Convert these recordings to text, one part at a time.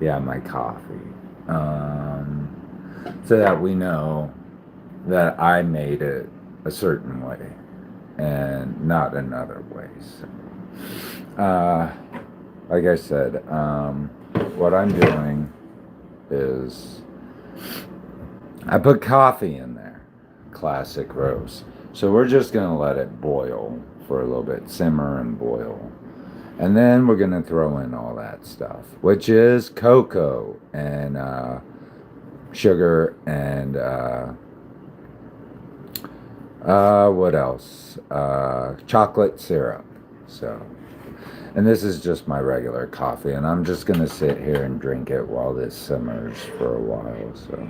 Yeah, my coffee. So that we know that I made it a certain way and not another way. So, like I said, what I'm doing is I put coffee in there, classic roast. So we're just going to let it boil for a little bit, simmer and boil. And then we're going to throw in all that stuff, which is cocoa and sugar and what else? Chocolate syrup. So, and this is just my regular coffee, and I'm just gonna sit here and drink it while this simmers for a while. So,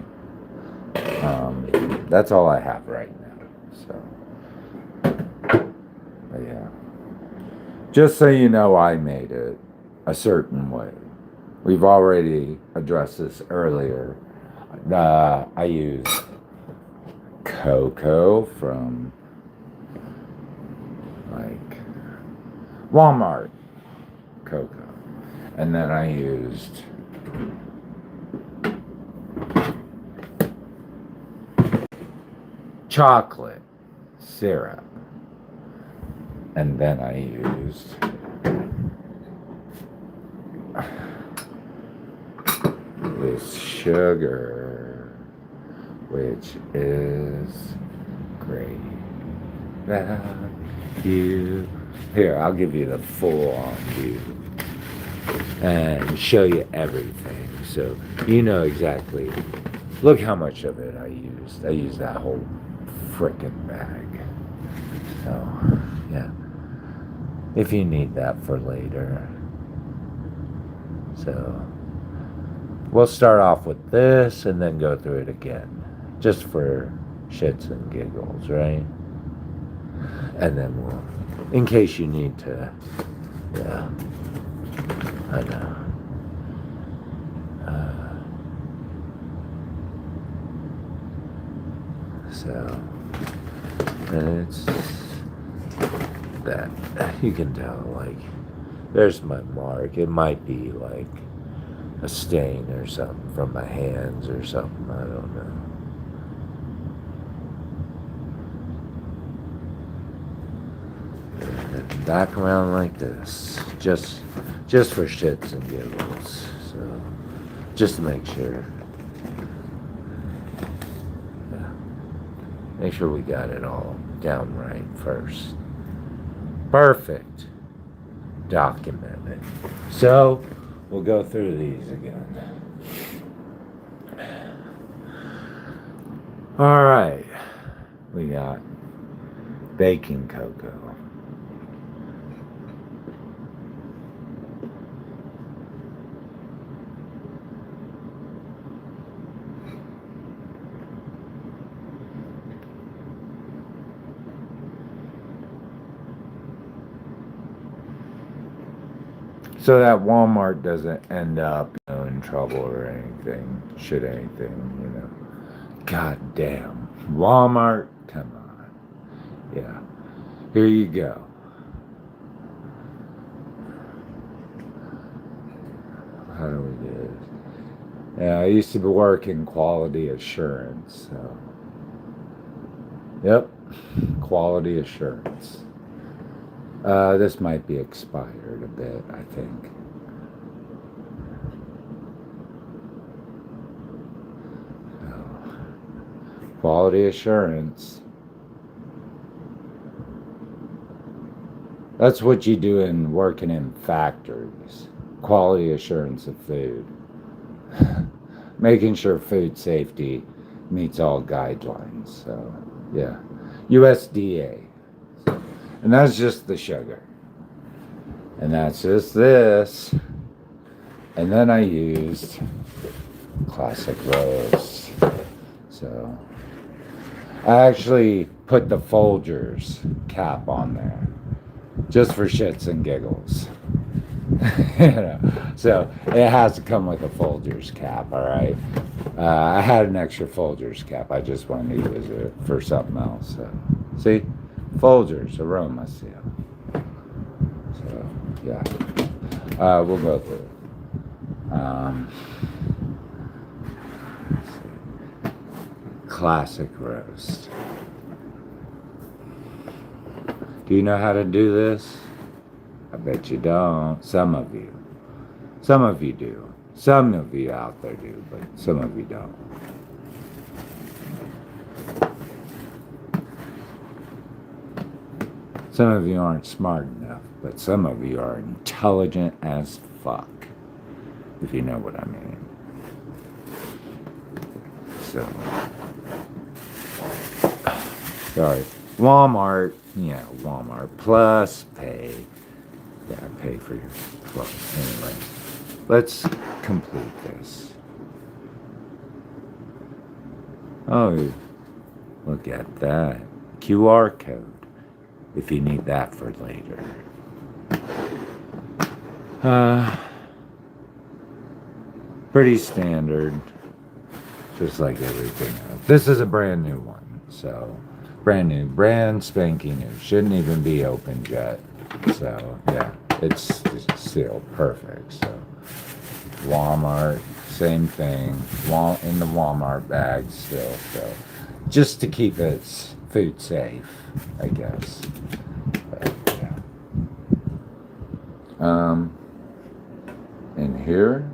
that's all I have right now. So, but yeah, just so you know, I made it a certain way. We've already addressed this earlier. I use cocoa from like Walmart cocoa, and then I used chocolate syrup, and then I used this sugar, which is great value. Here, I'll give you the full on view and show you everything so you know exactly. Look how much of it I used. I used that whole frickin' bag. So, yeah. If you need that for later. So, we'll start off with this and then go through it again. Just for shits and giggles, right? And then we'll, in case you need to, yeah, I know. So, and it's that, you can tell, like, there's my mark. It might be like a stain or something from my hands or something, I don't know. And back around like this, just for shits and giggles. So, just to make sure. Yeah. Make sure we got it all down right first. Perfect. Documented. So, we'll go through these again. All right. We got baking cocoa. So that Walmart doesn't end up, in trouble or anything, God damn. Walmart, come on. Yeah. Here you go. How do we do this? Yeah, I used to work in quality assurance, so. Yep. Quality assurance. This might be expired a bit, I think. So, quality assurance. That's what you do in working in factories. Quality assurance of food. Making sure food safety meets all guidelines. So, yeah. USDA. And that's just the sugar. And that's just this. And then I used classic roast. So I actually put the Folgers cap on there. Just for shits and giggles. So it has to come with a Folgers cap, alright? I had an extra Folgers cap. I just wanted to use it for something else. So, see? Folgers aroma seal. So, yeah. We'll go through it. Um, classic roast. Do you know how to do this? I bet you don't. Some of you. Some of you do. Some of you out there do, but some of you don't. Some of you aren't smart enough, but some of you are intelligent as fuck, if you know what I mean. So, sorry. Walmart, yeah, Walmart plus pay. Yeah, pay for your clothes. Anyway, let's complete this. Oh, look at that. QR code, if you need that for later. Pretty standard, just like everything else. This is a brand new one, so brand new, brand spanking new. Shouldn't even be opened yet. So yeah, it's still perfect. So Walmart, same thing. In the Walmart bag still. So just to keep its food safe, I guess. But, yeah. In here,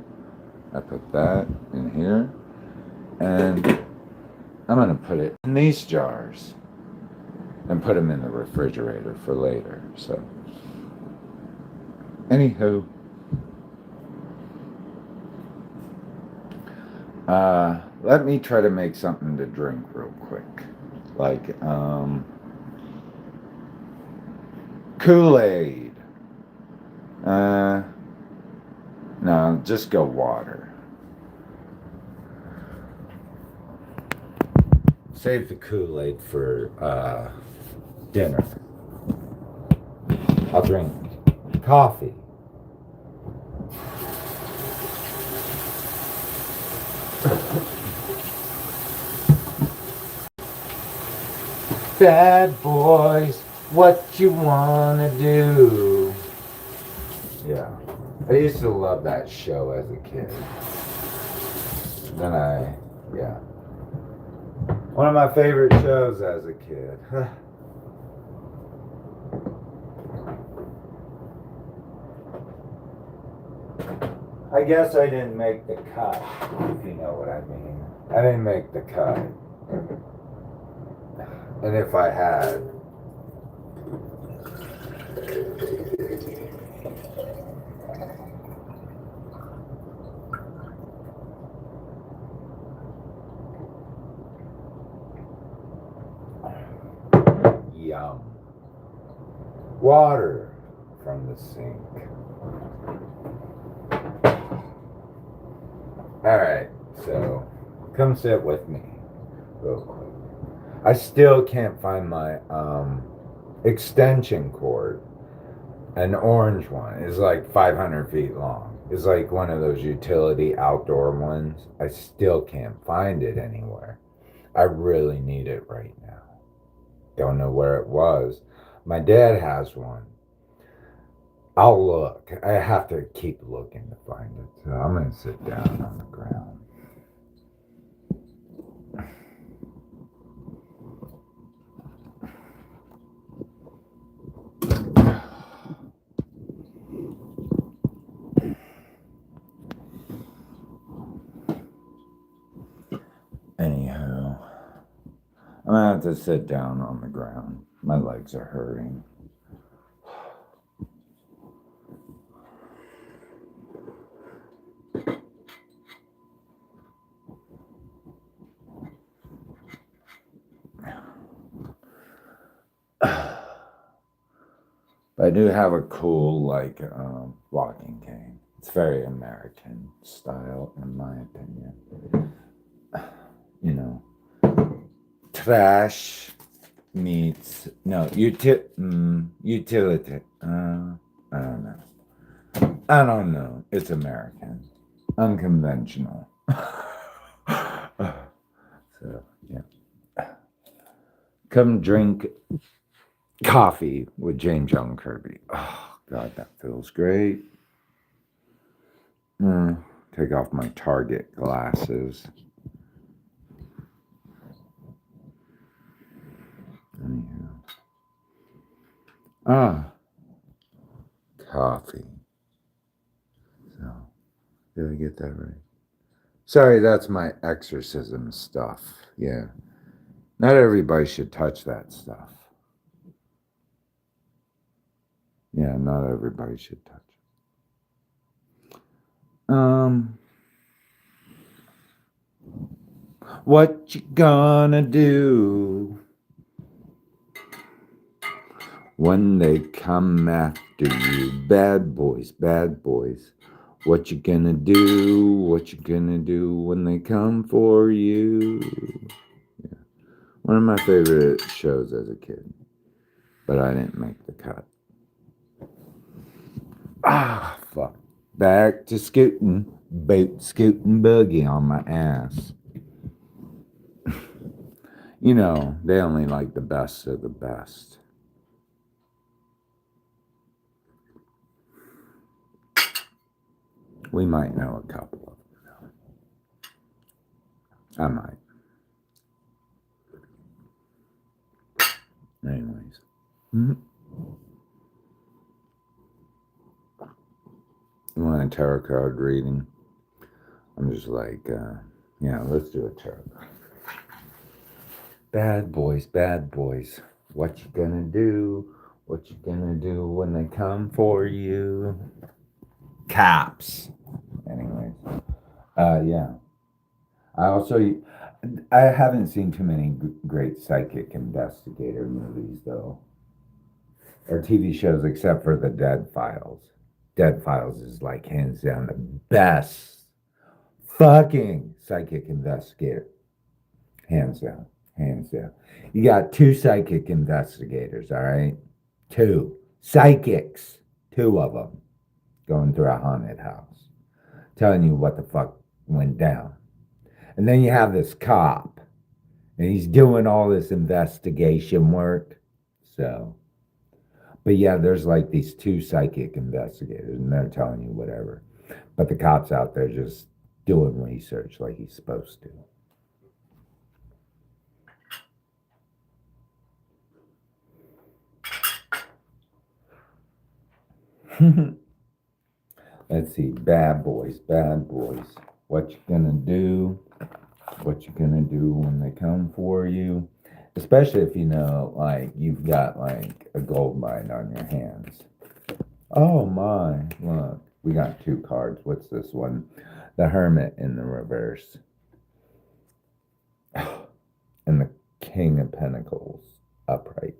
I put that in here, and I'm gonna put it in these jars and put them in the refrigerator for later. So, anywho, let me try to make something to drink real quick, like Kool-Aid. No, just go water. Save the Kool-Aid for dinner. I'll drink coffee. Bad boys, what you wanna do? Yeah, I used to love that show as a kid. Then yeah. One of my favorite shows as a kid. I guess I didn't make the cut, if you know what I mean. I didn't make the cut. And if I had, yum. Water from the sink. Alright, so come sit with me real quick. I still can't find my extension cord. An orange one is like 500 feet long. It's like one of those utility outdoor ones. I still can't find it anywhere. I really need it right now. Don't know where it was. My dad has one. I'll look. I have to keep looking to find it. So I'm going to sit down on the ground. Anyhow, I'm going to have to sit down on the ground. My legs are hurting. But I do have a cool, like, walking cane. It's very American style, in my opinion. You know, trash meets, no, utility. I don't know. I don't know. It's American. Unconventional. So, yeah. Come drink coffee with James Yong Kerby. Oh, God, that feels great. Kind take off my Target glasses. Anyhow. Coffee. So, did I get that right? Sorry, that's my exorcism stuff. Yeah. Not everybody should touch that stuff. Yeah, not everybody should touch it. What you gonna do when they come after you? Bad boys, bad boys. What you gonna do? What you gonna do when they come for you? Yeah. One of my favorite shows as a kid, but I didn't make the cut. Fuck. Back to scooting, boat scooting buggy on my ass. You know, they only like the best of the best. We might know a couple of them. I might. Anyways. You want a tarot card reading? I'm just like, yeah, let's do a tarot card. Bad boys, bad boys. What you gonna do? What you gonna do when they come for you? Cops. Anyways. Yeah. I haven't seen too many great psychic investigator movies, though. Or TV shows, except for the Dead Files. Dead Files is like hands down the best fucking psychic investigator. Hands down. Hands down. You got 2 psychic investigators, all right? 2 psychics. 2 of them going through a haunted house, telling you what the fuck went down. And then you have this cop, and he's doing all this investigation work. So, but yeah, there's like these 2 psychic investigators, and they're telling you whatever. But the cop's out there just doing research like he's supposed to. Let's see, bad boys, bad boys. What you gonna do? What you gonna do when they come for you? Especially if you know, like, you've got like a gold mine on your hands. Oh my, look, we got 2 cards. What's this one? The Hermit in the reverse. And the King of Pentacles upright.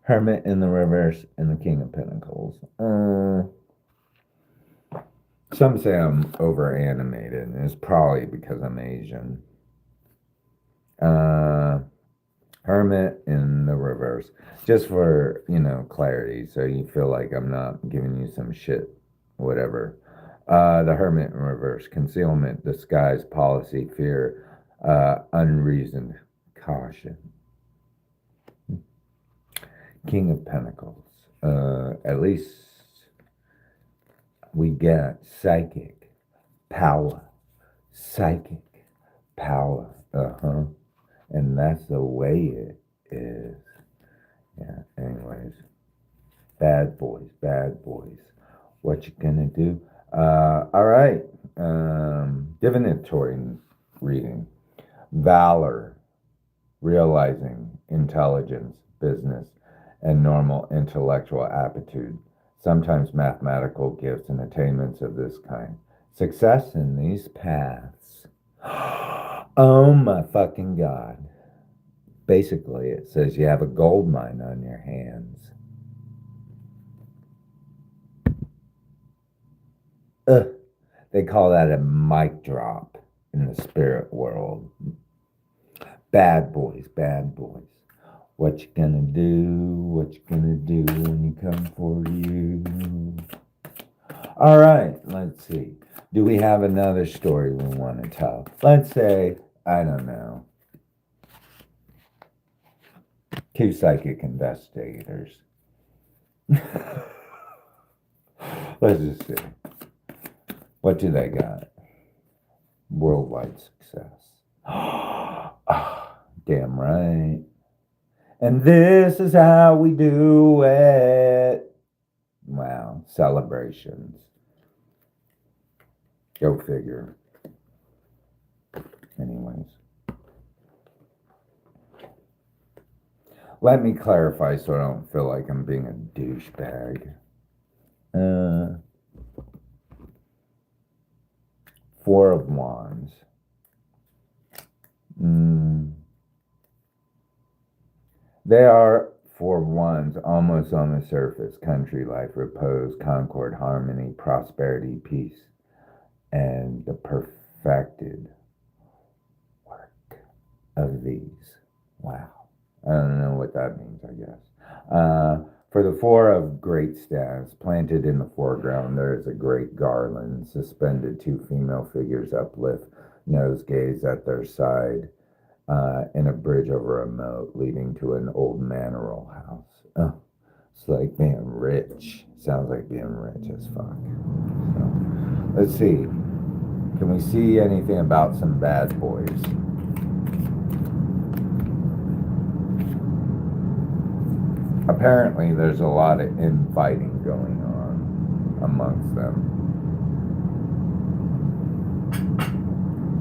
Hermit in the reverse and the King of Pentacles. Some say I'm over animated, and it's probably because I'm Asian. Hermit in the reverse. Just for, clarity, so you feel like I'm not giving you some shit, whatever. The Hermit in reverse. Concealment, disguise, policy, fear, unreasoned caution. King of Pentacles. At least we get psychic power. Psychic power. And that's the way it is. Yeah, anyways. Bad boys, bad boys. What you gonna do? All right. Divinatory reading. Valor. Realizing intelligence, business, and normal intellectual aptitude. Sometimes mathematical gifts and attainments of this kind. Success in these paths. Oh my fucking God. Basically, it says you have a gold mine on your hands. They call that a mic drop in the spirit world. Bad boys, bad boys. What you gonna do? What you gonna do when you come for you? All right, let's see. Do we have another story we want to tell? Let's say, I don't know, 2 psychic investigators. Let's just see. What do they got? Worldwide success. Ah, damn right. And this is how we do it. Wow, celebrations. Go figure. Anyways. Let me clarify so I don't feel like I'm being a douchebag. Four of Wands. They are, for Wands, almost on the surface: country life, repose, concord, harmony, prosperity, peace, and the perfected work of these. Wow. I don't know what that means, I guess. For the Four of Great Staves, planted in the foreground, there is a great garland, suspended. Two female figures uplift nosegays at their side, in a bridge over a moat leading to an old manor house. Oh, it's like being rich. Sounds like being rich as fuck. So, let's see. Can we see anything about some bad boys? Apparently, there's a lot of infighting going on amongst them.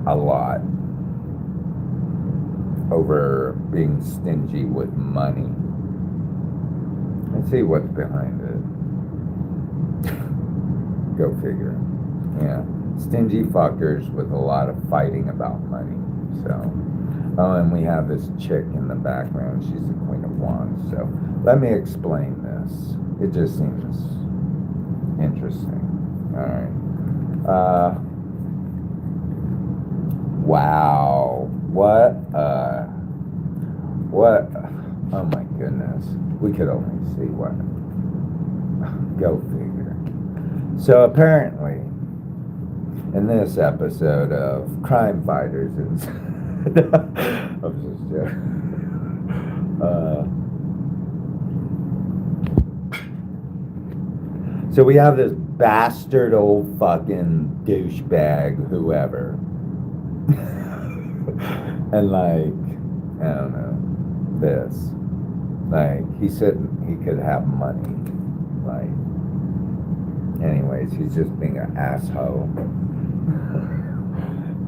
A lot. Over being stingy with money. Let's see what's behind it. Go figure. Yeah. Stingy fuckers with a lot of fighting about money. So, oh, and we have this chick in the background. She's the Queen of Wands. So, let me explain this. It just seems interesting. All right. Wow. What? Oh my goodness. We could only see what. Go figure. So apparently, in this episode of Crime Fighters, I'm just joking. So we have this bastard old fucking douchebag, whoever. And like, I don't know, this. Like, he said he could have money. Like, anyways, he's just being an asshole.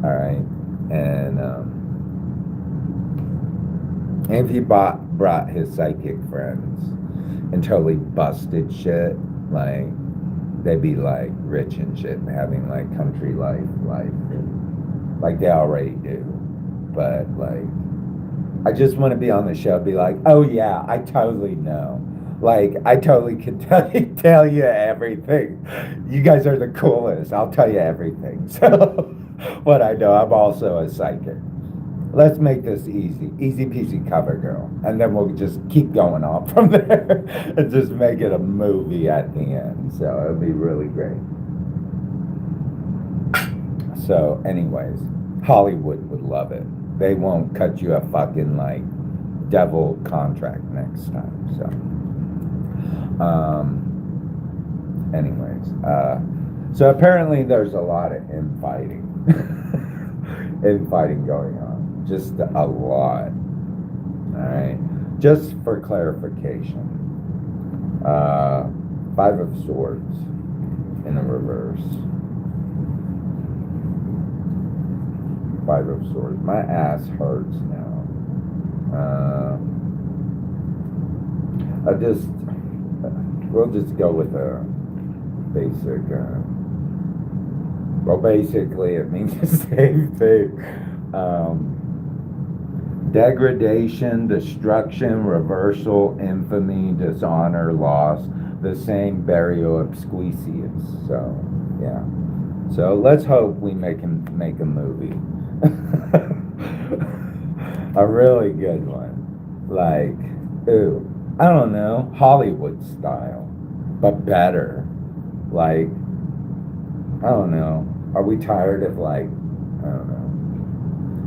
Alright. And if he brought his psychic friends and totally busted shit, like, they'd be like rich and shit and having like country life, like they already do. But like, I just want to be on the show, be like, oh yeah, I totally know. Like, I totally can tell you everything. You guys are the coolest. I'll tell you everything. So, what I know, I'm also a psychic. Let's make this easy. Easy peasy cover girl. And then we'll just keep going on from there and just make it a movie at the end. So, it'll be really great. So, anyways, Hollywood would love it. They won't cut you a fucking, like, devil contract next time. So, anyways, so apparently there's a lot of infighting. Infighting going on. Just a lot. Alright. Just for clarification. Five of Swords in the reverse. Five of Swords. My ass hurts now. We'll just go with a basic, well, basically it means the same thing. Degradation, destruction, reversal, infamy, dishonor, loss, the same burial obsquisius. So, yeah. So let's hope we make a movie. A really good one. Like, ooh, I don't know, Hollywood style, but better. Like, I don't know. Are we tired of, like, I don't know.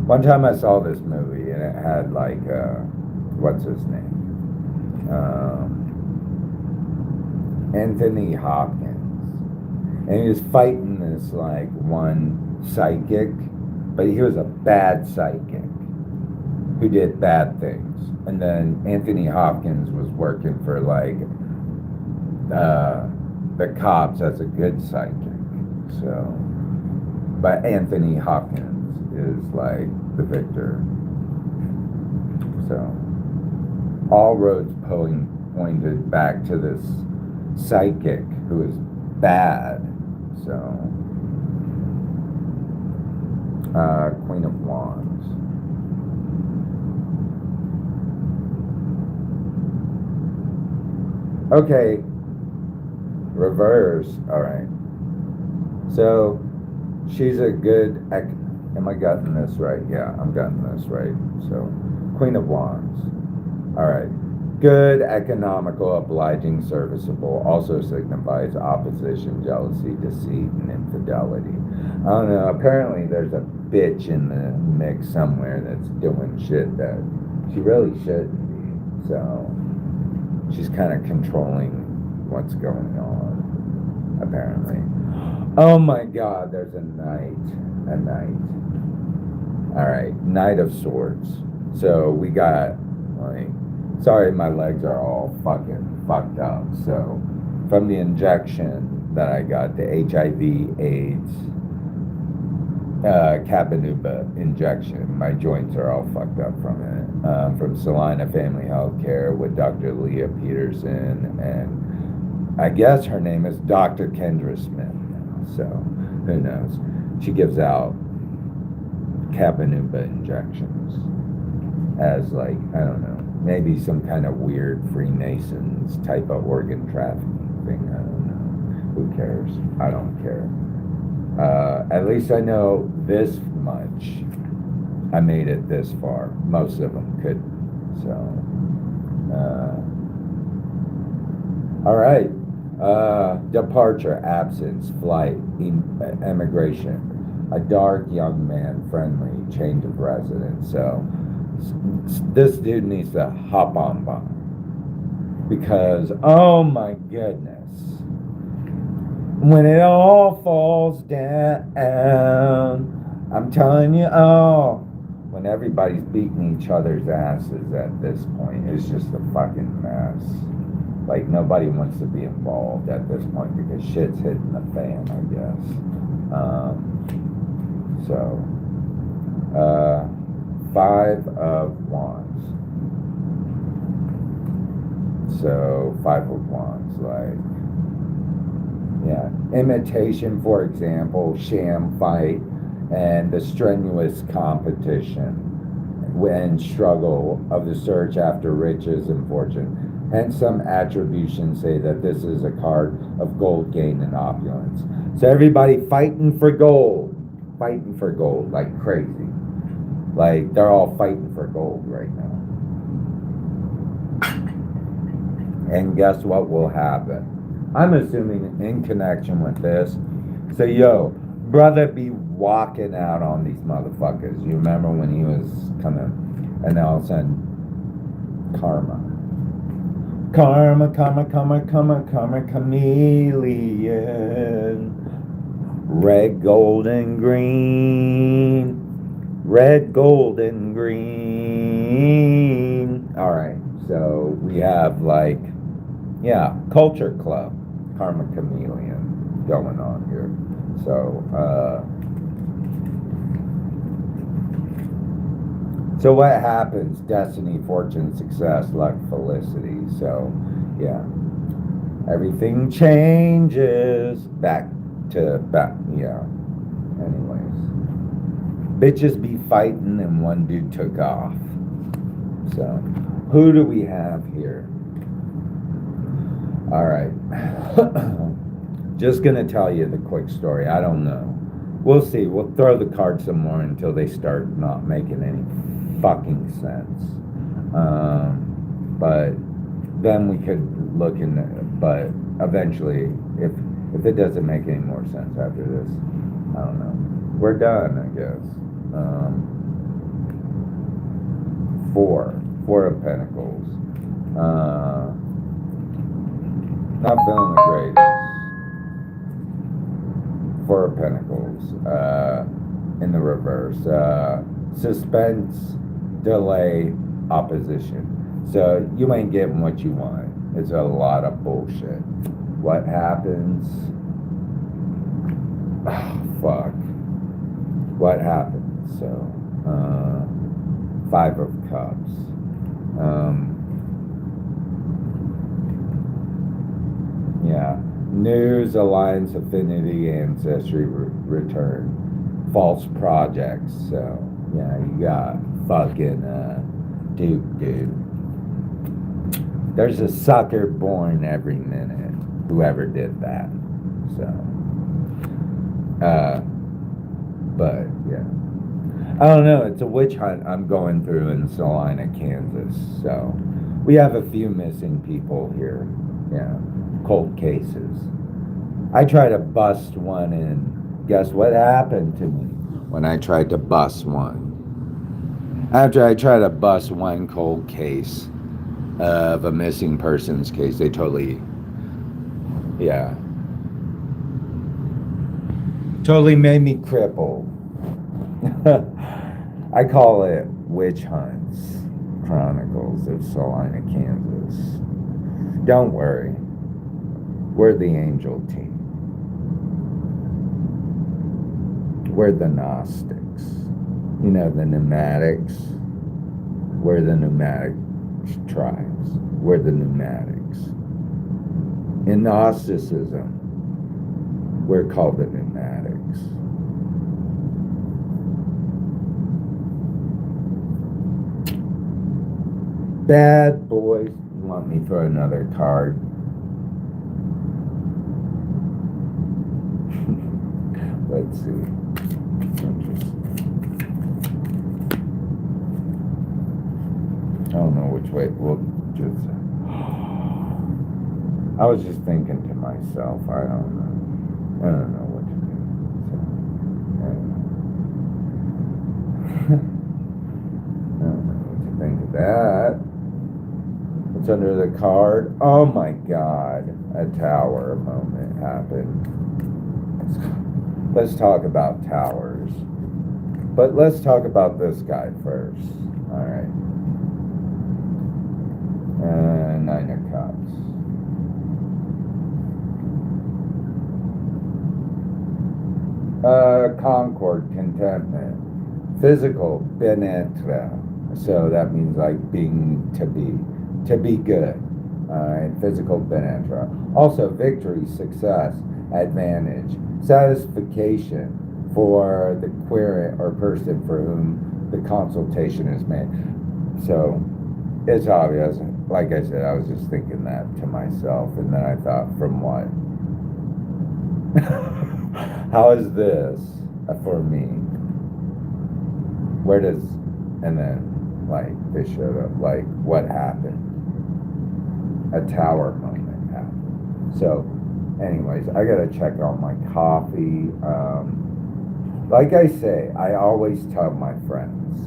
One time I saw this movie and it had like, what's his name? Anthony Hopkins. And he was fighting this this like one psychic, but he was a bad psychic who did bad things. And then Anthony Hopkins was working for like the cops as a good psychic. So, but Anthony Hopkins is like the victor. So, all roads pointed back to this psychic who is bad. So, Queen of Wands. Okay, reverse. All right. So, she's a good. Am I getting this right? Yeah, I'm getting this right. So, Queen of Wands. All right. Good, economical, obliging, serviceable. Also signifies opposition, jealousy, deceit, and infidelity. I don't know. Apparently, there's a bitch in the mix somewhere that's doing shit that she really shouldn't be. So, she's kind of controlling what's going on, apparently. Oh my God, there's a knight. A knight. All right, Knight of Swords. So we got, like, sorry, my legs are all fucking fucked up. So from the injection that I got, the HIV/AIDS Capanuba injection, my joints are all fucked up from it. From Salina Family Healthcare with Dr. Leah Peterson, and I guess her name is Dr. Kendra Smith now, so who knows. She gives out Capanuba injections as, like, I don't know, maybe some kind of weird Freemasons type of organ trafficking thing. I don't know. Who cares? I don't care. At least I know this much. I made it this far. Most of them couldn't. So, all right. Departure, absence, flight, emigration. A dark young man, friendly, change of residence. So, this dude needs to hop on by. Because, oh my goodness. When it all falls down, I'm telling you, when everybody's beating each other's asses at this point, it's just a fucking mess. Like, nobody wants to be involved at this point because shit's hitting the fan, I guess. Five of Wands. So, Five of Wands, like, yeah, imitation, for example, sham fight, and the strenuous competition and struggle of the search after riches and fortune. Hence, some attributions say that this is a card of gold gain and opulence. So everybody fighting for gold like crazy. Like, they're all fighting for gold right now. And guess what will happen? I'm assuming in connection with this. So, yo, brother be walking out on these motherfuckers. You remember when he was coming, and then all of a sudden, karma, chameleon. Red, gold, and green. Red, gold, and green. All right, so we have, like, yeah, Culture Club, Karma Chameleon going on here. So what happens? Destiny, fortune, success, luck, felicity. So, yeah, everything changes back. Yeah. Anyways, bitches be fighting, and one dude took off. So, who do we have here? All right. Just gonna tell you the quick story. I don't know. We'll see. We'll throw the cards some more until they start not making any fucking sense. But then we could look in. But eventually, if it doesn't make any more sense after this, I don't know. We're done, I guess. Four of Pentacles. Not feeling the greatest. Four of Pentacles in the reverse. Suspense, delay, opposition. So you ain't getting what you want. It's a lot of bullshit. What happens? Oh, fuck. What happens? So, Five of Cups. Yeah. News, alliance, affinity, ancestry, return. False projects. So, yeah, you got fucking dude. There's a sucker born every minute. Whoever did that. So, but yeah. I don't know. It's a witch hunt I'm going through in Salina, Kansas. So, we have a few missing people here. Yeah. Cold cases. I tried to bust one and guess what happened to me when I tried to bust one? After I tried to bust one cold case of a missing persons case, they totally made me crippled. I call it Witch Hunts, Chronicles of Salina, Kansas. Don't worry. We're the angel team. We're the Gnostics. You know, the pneumatics. We're the pneumatic tribes. We're the pneumatics. In Gnosticism, we're called the pneumatics. Bad boys. You want me to throw another card? Let's see. I don't know which way. We'll just. I was just thinking to myself. I don't know what to do. So, I don't know what to think of that. What's under the card? Oh my God! A tower moment happened. Let's talk about towers. But let's talk about this guy first. All right. Nine of Cups. Concord, contentment. Physical, bien-être. So that means like being to be good. All right. Physical, bien-être. Also, victory, success, advantage. Satisfaction for the querent or person for whom the consultation is made. So it's obvious. Like I said, I was just thinking that to myself, and then I thought, from what? How is this for me? Where does, and then like this showed up, like what happened? A tower moment happened. So anyways, I gotta check on my coffee. Like I say, I always tell my friends.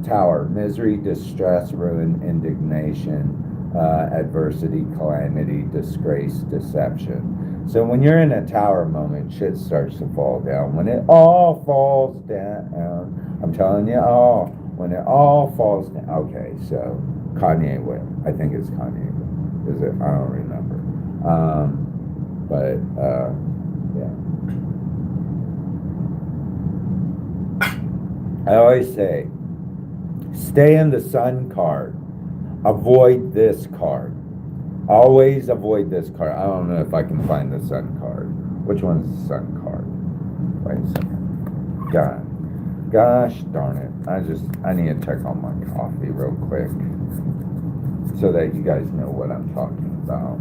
Tower, misery, distress, ruin, indignation, adversity, calamity, disgrace, deception. So when you're in a tower moment, shit starts to fall down. When it all falls down, I'm telling you, when it all falls down. Okay, so Kanye West. I think it's Kanye West. Is it? I don't remember. Yeah. I always say, stay in the sun card. Avoid this card. Always avoid this card. I don't know if I can find the sun card. Which one's the sun card? Wait a second. Gosh darn it. I need to check on my coffee real quick so that you guys know what I'm talking about.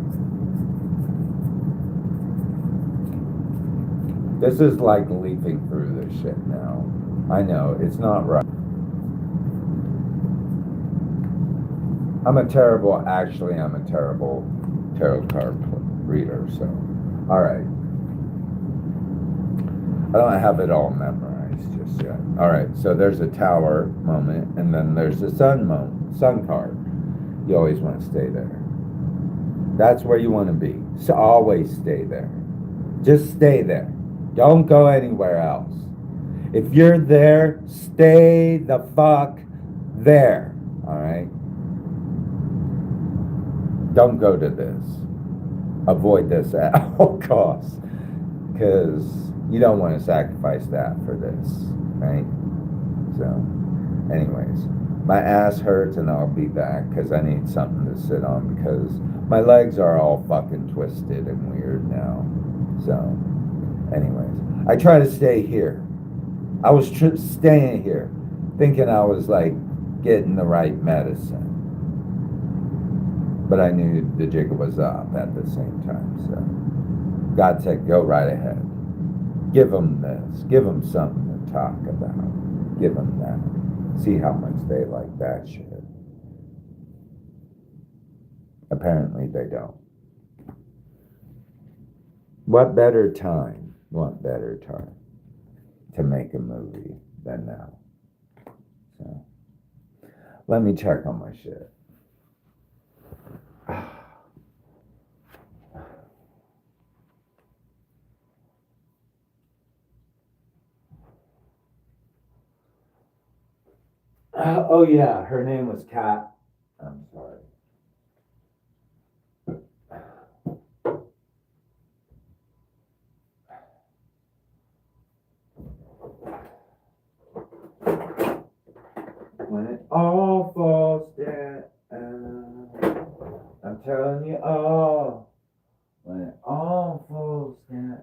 This is like leafing through this shit now. I know, it's not right. I'm a terrible tarot card reader, so. Alright. I don't have it all memorized just yet. Alright, so there's a tower moment, and then there's a sun card. You always want to stay there. That's where you want to be. So always stay there. Just stay there. Don't go anywhere else. If you're there, stay the fuck there. All right? Don't go to this. Avoid this at all costs. Because you don't want to sacrifice that for this. Right? So, anyways, my ass hurts and I'll be back because I need something to sit on because my legs are all fucking twisted and weird now. So, anyways, I try to stay here. I was staying here thinking I was like getting the right medicine. But I knew the jig was up at the same time. So, God said, go right ahead. Give them this. Give them something to talk about. Give them that. See how much they like that shit. Apparently they don't. What better time? What better time to make a movie than now? So, let me check on my shit. Oh yeah, her name was Kat. I'm sorry. When it all falls down, I'm telling you all. When it all falls down.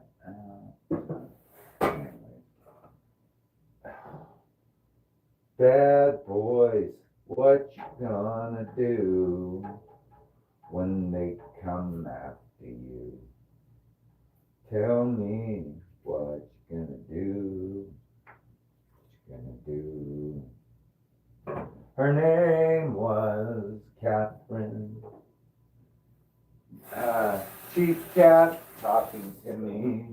Bad boys, what you gonna do when they come after you? Tell me what you gonna do. What you gonna do? Her name was Catherine. Chief Cat talking to me.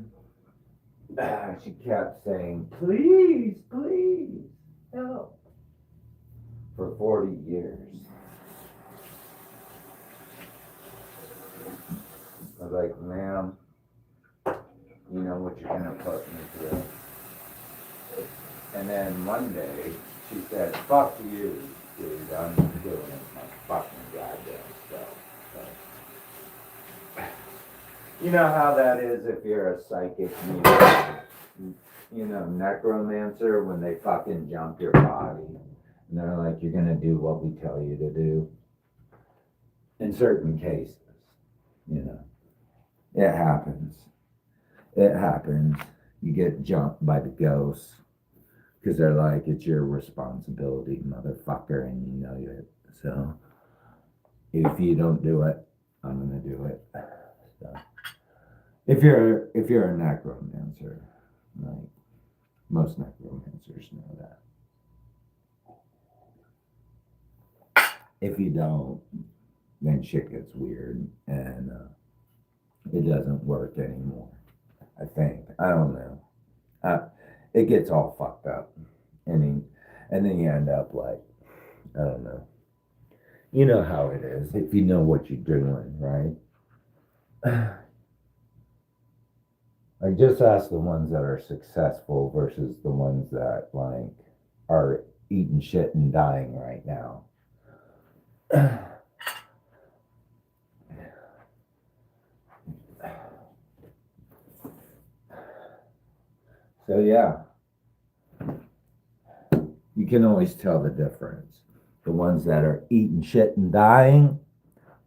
She kept saying, please, please, help. For 40 years. I was like, ma'am, you know what you're gonna put me through. And then one day, she said, fuck you, dude, I'm doing my fucking goddamn stuff. So, you know how that is if you're a psychic medium, you know, necromancer, when they fucking jump your body. And they're like, you're gonna do what we tell you to do. In certain cases, you know. It happens. It happens. You get jumped by the ghosts. Because they're like, it's your responsibility, motherfucker, and you know it. So, if you don't do it, I'm gonna do it. So, if you're a necromancer, like most necromancers know that. If you don't, then shit gets weird and it doesn't work anymore. I think. I don't know. It gets all fucked up, and then you end up like, I don't know. You know how it is if you know what you're doing, right? I just ask the ones that are successful versus the ones that like are eating shit and dying right now. So yeah, you can always tell the difference. The ones that are eating shit and dying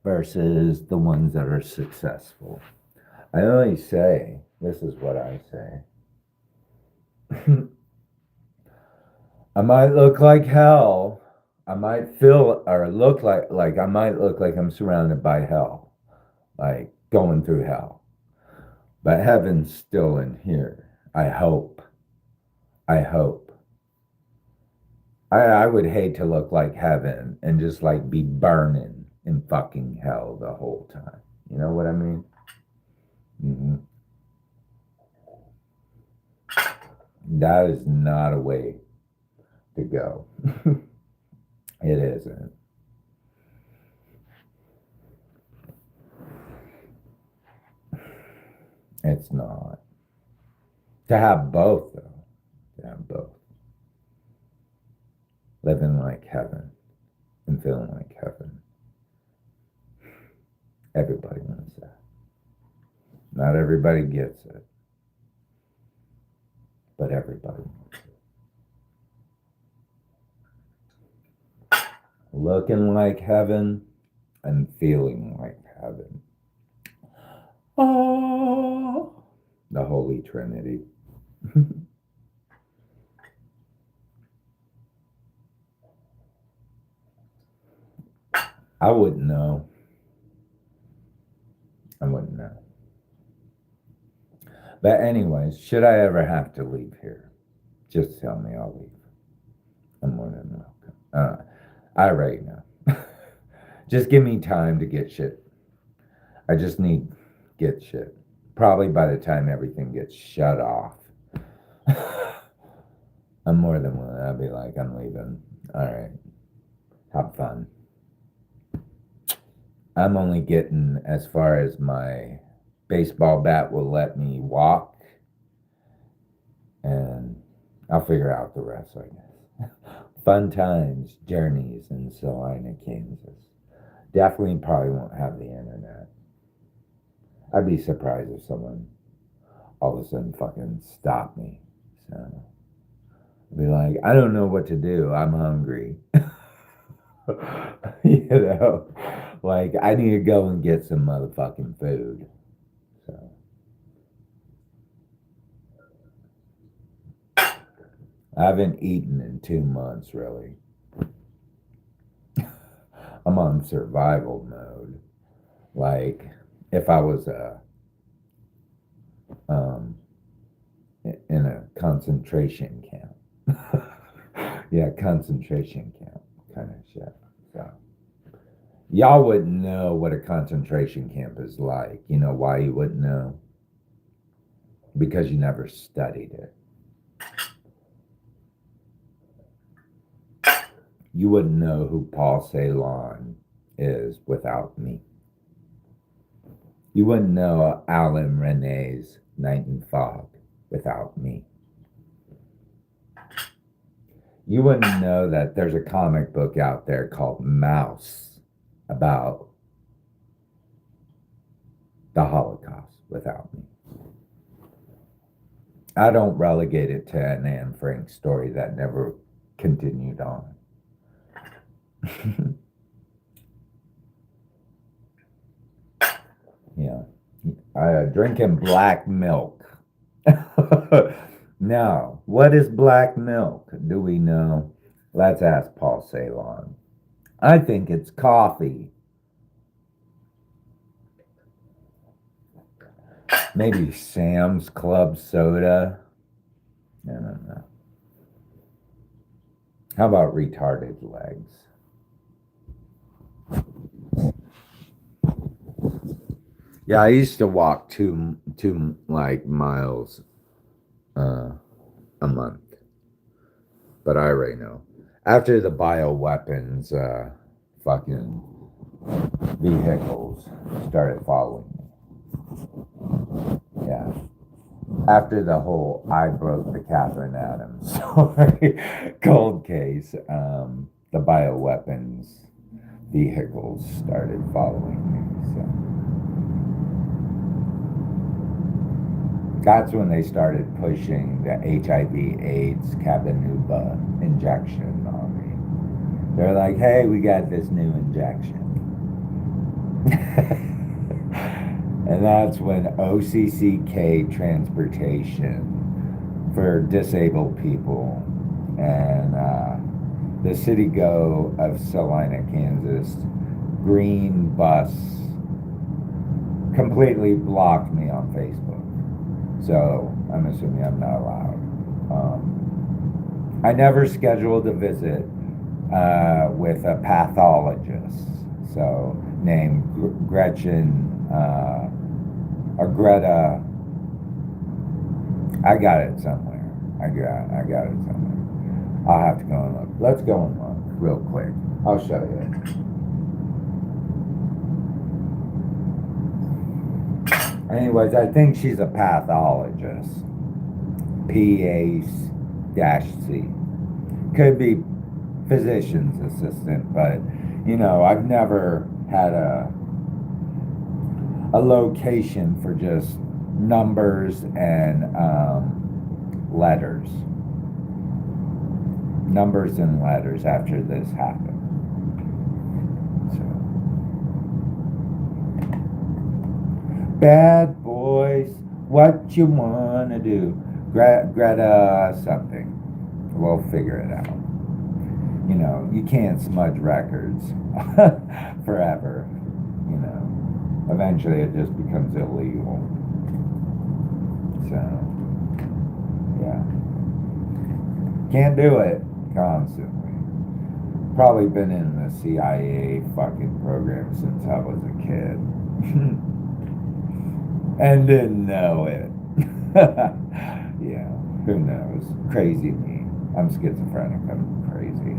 versus the ones that are successful. I always say, this is what I say. I might look like hell. I might feel or look like I might look like I'm surrounded by hell, like going through hell. But heaven's still in here. I hope. I hope. I would hate to look like heaven and just like be burning in fucking hell the whole time. You know what I mean? Mm-hmm. That is not a way to go. It isn't. It's not. To have both, though. To have both. Living like heaven and feeling like heaven. Everybody wants that. Not everybody gets it, but everybody wants it. Looking like heaven and feeling like heaven. Oh, the Holy Trinity. I wouldn't know. I wouldn't know. But anyways, should I ever have to leave here, just tell me I'll leave. I'm more than welcome. I already know. Just give me time to get shit. I just need get shit. Probably by the time everything gets shut off. I'm more than willing. I'll be like, I'm leaving. All right. Have fun. I'm only getting as far as my baseball bat will let me walk. And I'll figure out the rest, I guess. Fun times, journeys in Salina, Kansas. Definitely probably won't have the internet. I'd be surprised if someone all of a sudden fucking stopped me. So I'd be like, I don't know what to do. I'm hungry. You know, like I need to go and get some motherfucking food. So I haven't eaten in 2 months, really. I'm on survival mode. Like if I was in a concentration camp. Yeah, concentration camp kind of shit. So y'all wouldn't know what a concentration camp is like. You know why you wouldn't know? Because you never studied it. You wouldn't know who Paul Celan is without me. You wouldn't know Alan Renee's Night and Fog without me. You wouldn't know that there's a comic book out there called Mouse about the Holocaust without me. I don't relegate it to an Anne Frank story that never continued on. Yeah. Drinking black milk. Now, what is black milk? Do we know? Let's ask Paul Celan. I think it's coffee. Maybe Sam's Club soda. I don't know. How about retarded legs? Yeah, I used to walk two like miles a month, but I already know. After the bioweapons, fucking vehicles started following me. Yeah. After the whole I broke the Catherine Adams story, cold case, the bioweapons vehicles started following me. So that's when they started pushing the HIV/AIDS Cabenuva injection on me. They're like, hey, we got this new injection. And that's when OCCK Transportation for disabled people and the City Go of Salina, Kansas, green bus completely blocked me on Facebook. So I'm assuming I'm not allowed. I never scheduled a visit with a pathologist, so named Gretchen or Greta. I got it somewhere. I got it somewhere. I'll have to go and look. Let's go and look real quick. I'll show you. Anyways, I think she's a pathologist. PAC. Could be physician's assistant, but I've never had a location for just numbers and letters. Numbers and letters after this happened. So. Bad boys, what you wanna do? Greta something. We'll figure it out. You can't smudge records forever. Eventually it just becomes illegal. So, yeah. Can't do it constantly. Probably been in the CIA fucking program since I was a kid. And didn't know it. Yeah, who knows? Crazy me. I'm schizophrenic. I'm crazy.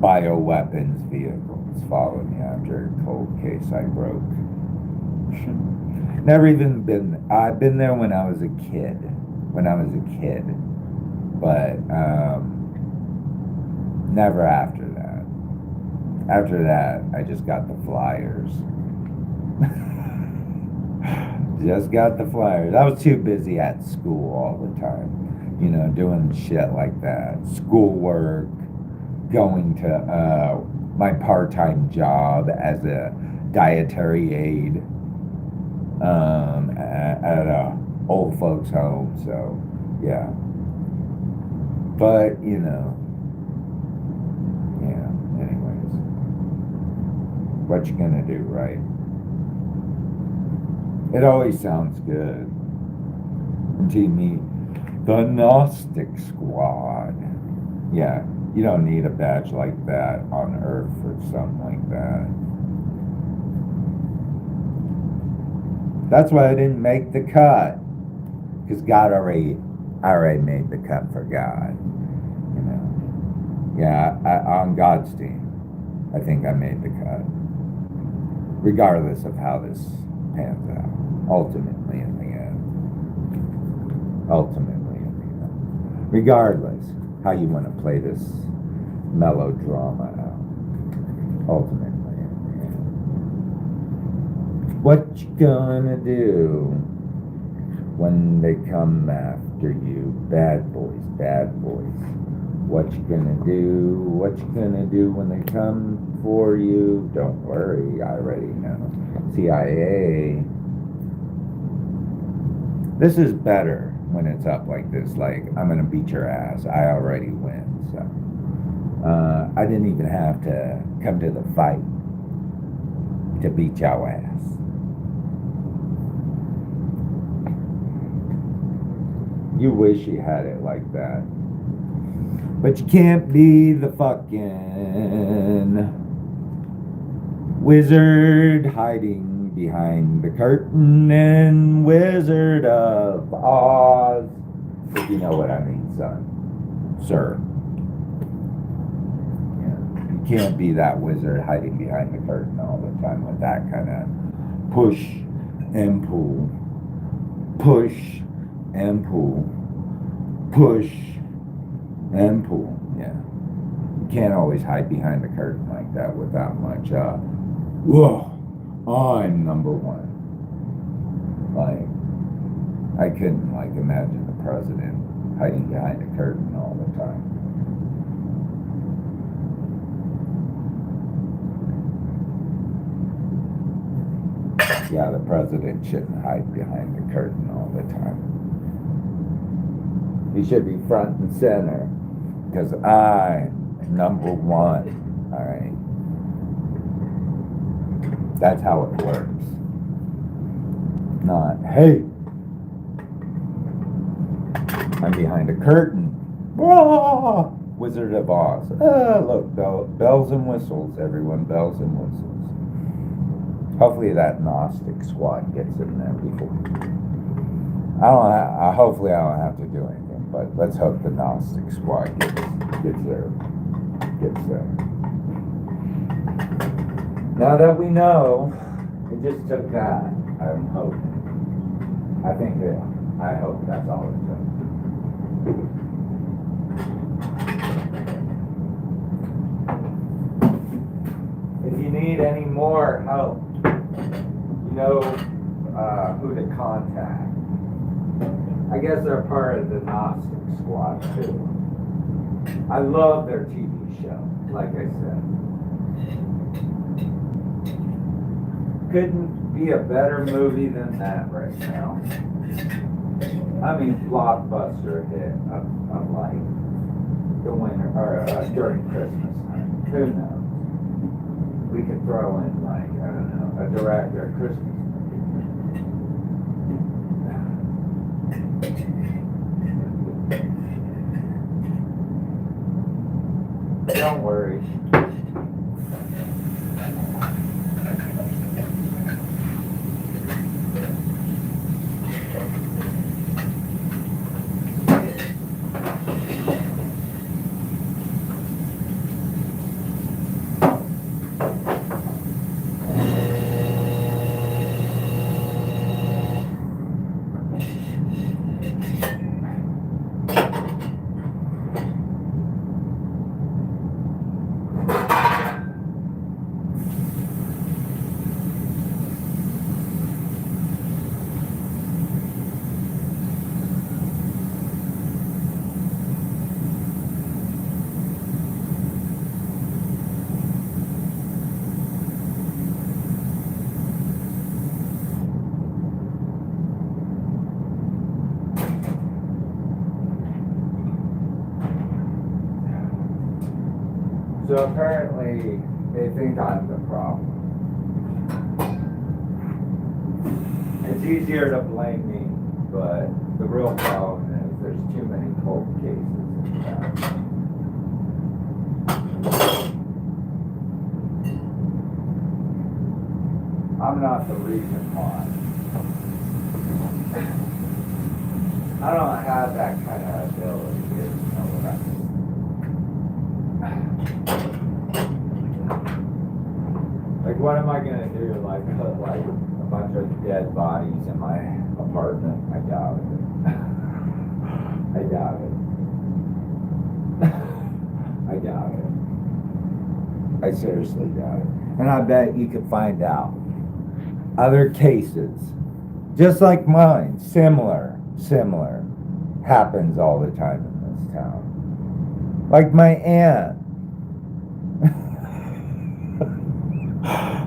Bioweapons vehicles follow me after a cold case I broke. Never even been. I've been there when I was a kid. But never after that. After that, I just got the flyers. Just got the flyers. I was too busy at school all the time, doing shit like that. Schoolwork, going to my part-time job as a dietary aide at a old folks home. So, yeah. But, yeah, anyways. What you gonna do, right? It always sounds good until you meet the Gnostic Squad. Yeah, you don't need a badge like that on Earth or something like that. That's why I didn't make the cut, because I already made the cut for God. Yeah, on God's team, I think I made the cut, regardless of how this pans out. Ultimately in the end. Regardless how you want to play this melodrama out. Ultimately in the end. What you gonna do when they come after you? Bad boys. What you gonna do? What you gonna do when they come for you? Don't worry, I already know. CIA. This is better when it's up like this. Like, I'm gonna beat your ass. I already win. So, I didn't even have to come to the fight to beat your ass. You wish you had it like that. But you can't be the fucking wizard hiding behind the curtain and Wizard of Oz. If you know what I mean, son. Sir. Yeah. You can't be that wizard hiding behind the curtain all the time with that kind of push and pull. Push and pull. Push and pull. Yeah. You can't always hide behind the curtain like that without much, whoa, I'm number one. Like, I couldn't, imagine the president hiding behind a curtain all the time. Yeah, the president shouldn't hide behind the curtain all the time. He should be front and center, because I'm number one. All right. That's how it works. Not, hey, I'm behind a curtain. Whoa! Wizard of Oz. Look, bells and whistles, everyone, bells and whistles. Hopefully that Gnostic Squad gets in there before. Hopefully I don't have to do anything, but let's hope the Gnostic Squad gets there. Now that we know, it just took that. I I'm hoping. I hope that's all it took. If you need any more help, you know who to contact. I guess they're part of the Gnostic Squad too. I love their TV show, like I said. Couldn't be a better movie than that right now. I mean, blockbuster hit of like the winter or during Christmas time. Who knows? We could throw in like, I don't know, a director Christmas movie. Don't worry. So apparently they think I'm the problem. It's easier to blame me, but the real problem is there's too many cold cases in town. I'm not the reason why. I don't have that kind of ability, you know what I mean? Like, what am I gonna do? Like, put like a bunch of dead bodies in my apartment? I doubt it. I doubt it. I doubt it. I seriously doubt it. And I bet you could find out other cases, just like mine, similar, happens all the time in this town. Like my aunt.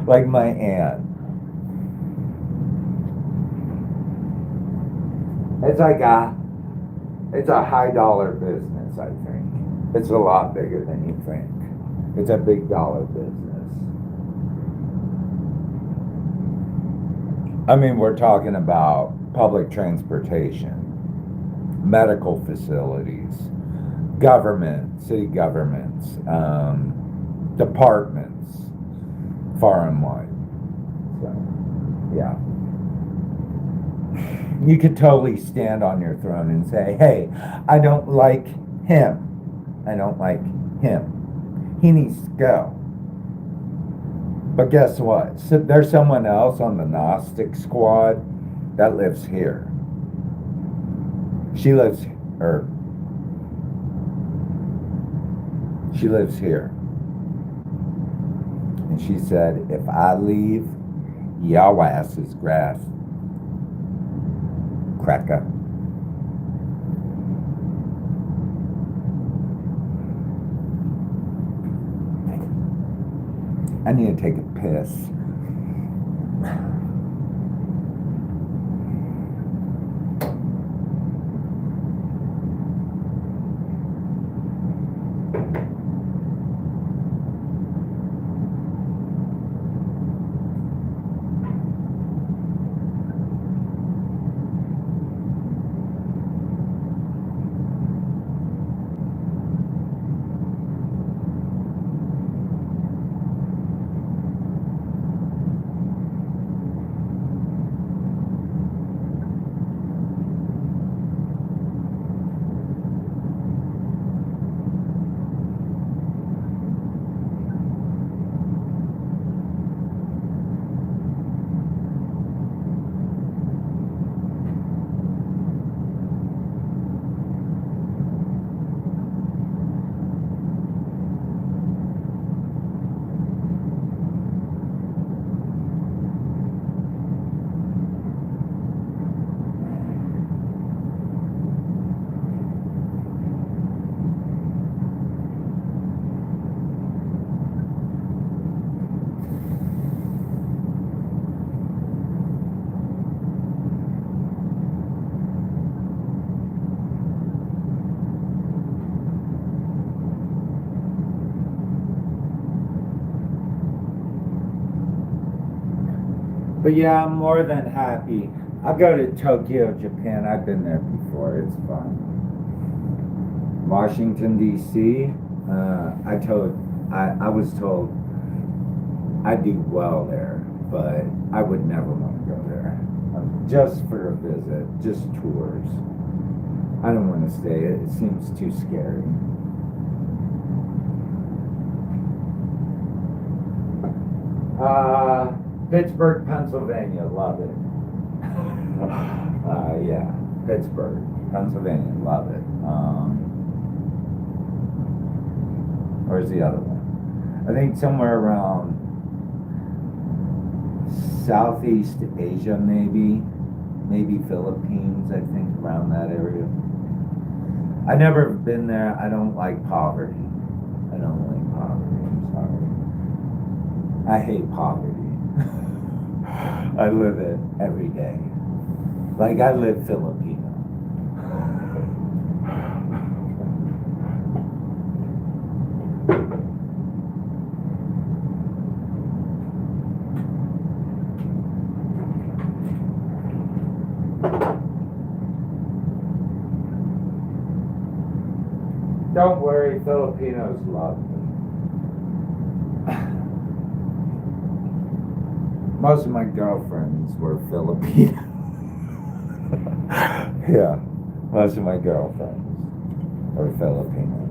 Like my aunt. It's a high dollar business, I think. It's a lot bigger than you think. It's a big dollar business. I mean, we're talking about public transportation, medical facilities, government, city governments, departments, far and wide. So, yeah. You could totally stand on your throne and say, hey, I don't like him. I don't like him. He needs to go. But guess what? So there's someone else on the Gnostic Squad that lives here. She lives here. And she said, if I leave, y'all ass is grass. Cracker. I need to take a piss. But yeah, I'm more than happy. I'll go to Tokyo, Japan. I've been there before. It's fun. Washington D.C. I was told I do well there, but I would never want to go there. Just for a visit, just tours. I don't want to stay. It seems too scary. Uh, Pittsburgh, Pennsylvania. Love it. Yeah, Pittsburgh, Pennsylvania. Love it. Where's the other one? I think somewhere around Southeast Asia, maybe Philippines. I think around that area. I never been there. I don't like poverty. I don't like poverty. I'm sorry. I hate poverty. I live it every day. Like I live Filipino. Don't worry, Filipinos love me. Most of my girlfriends were Filipino. Yeah, most of my girlfriends were Filipino.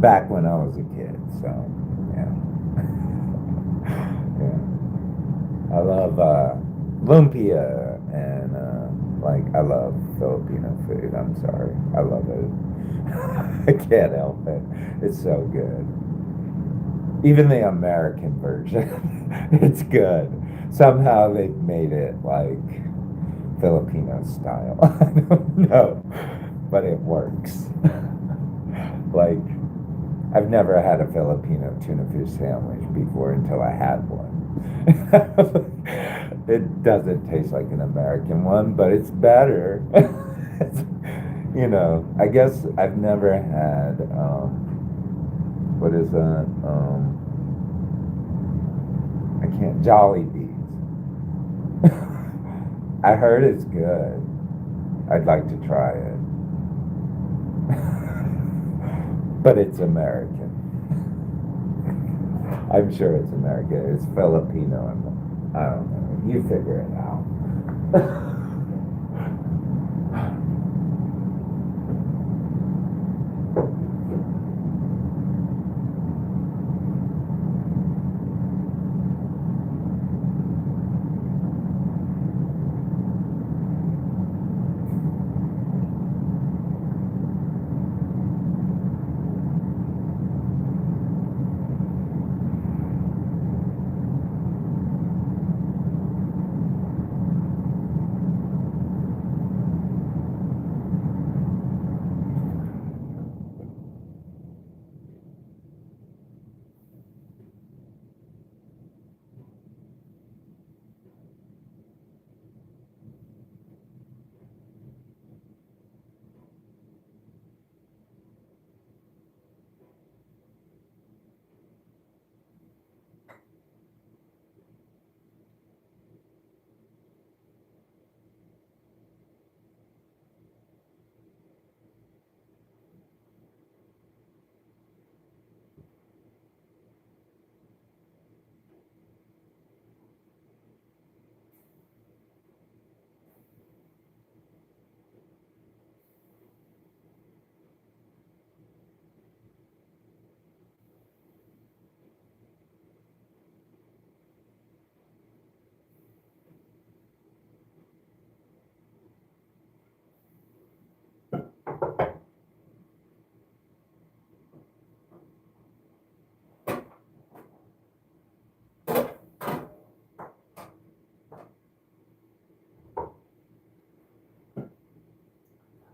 Back when I was a kid, so yeah. Yeah. I love lumpia and like I love Filipino food. I'm sorry, I love it. I can't help it. It's so good. Even the American version, it's good. Somehow they've made it like Filipino style. I don't know, but it works. Like I've never had a Filipino tuna fish sandwich before until I had one. It doesn't taste like an American one, but it's better. You know, I guess I've never had what is that? I can't Jolly Bees. I heard it's good. I'd like to try it. But it's American. I'm sure it's American. It's Filipino. I don't know. You figure it out.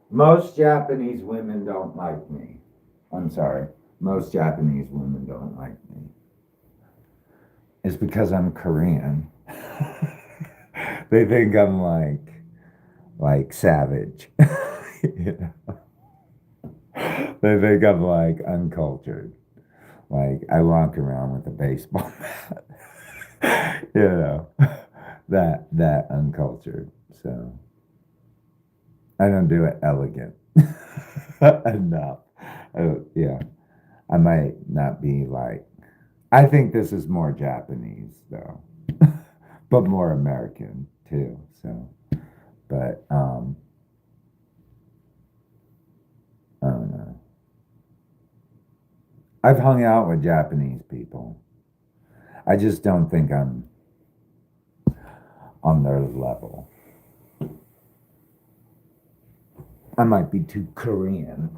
Most Japanese women don't like me. I'm sorry. Most Japanese women don't like me. It's because I'm Korean. They think I'm like savage. You know? They think I'm like uncultured. Like I walk around with a baseball bat. You know, that uncultured. So I don't do it elegant enough. Yeah, I might not be like. I think this is more Japanese though, but more American too. So, but I don't know. I've hung out with Japanese people. I just don't think I'm on their level. I might be too Korean.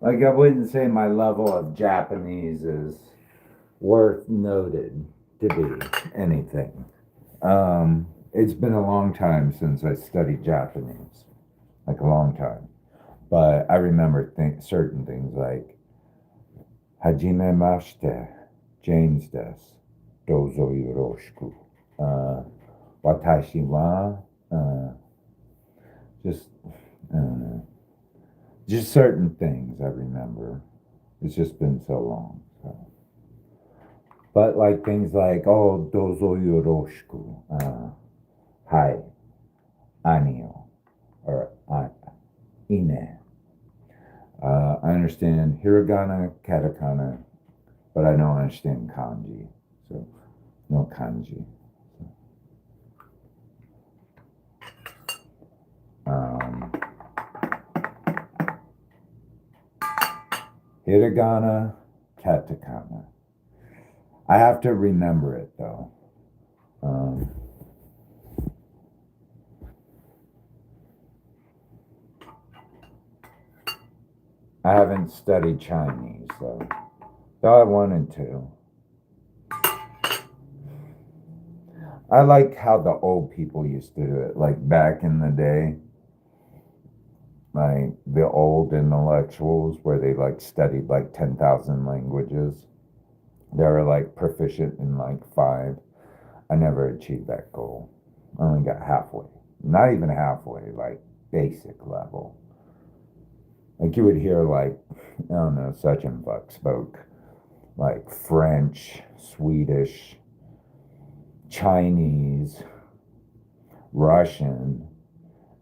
Like I wouldn't say my level of Japanese is worth noted to be anything. It's been a long time since I studied Japanese, like a long time. But I remember certain things like Hajime mashite, James desu, dozo yoroshiku. Watashi wa, just, I don't know. Just certain things I remember. It's just been so long. So. But like things like, oh, dozo yoroshiku, hi, anio, or ine. I understand hiragana, katakana, but I don't understand kanji. So, no kanji. Um, Hiragana, katakana. I have to remember it though. I haven't studied Chinese though. Though I wanted to. I like how the old people used to do it, like back in the day. Like the old intellectuals where they like studied like 10,000 languages. They were like proficient in like five. I never achieved that goal. I only got halfway. Not even halfway, like basic level. Like you would hear like, I don't know, such and fuck spoke like French, Swedish, Chinese, Russian,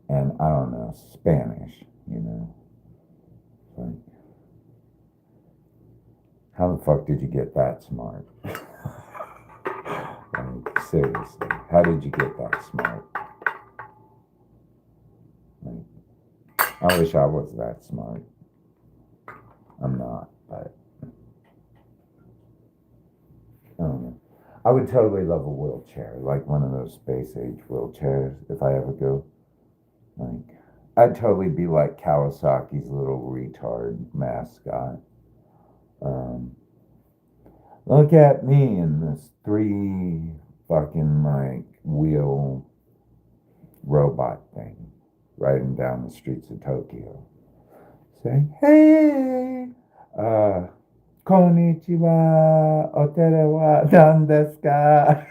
and I don't know, Spanish, you know. Like, how the fuck did you get that smart? Like, seriously, how did you get that smart? Like, I wish I was that smart. I'm not, but I don't know. I would totally love a wheelchair, like one of those space age wheelchairs, if I ever go. Like, I'd totally be like Kawasaki's little retard mascot. Um, Look at me in this three fucking like wheel robot thing riding down the streets of Tokyo. say, hey, konnichiwa, otere wa nan desu ka?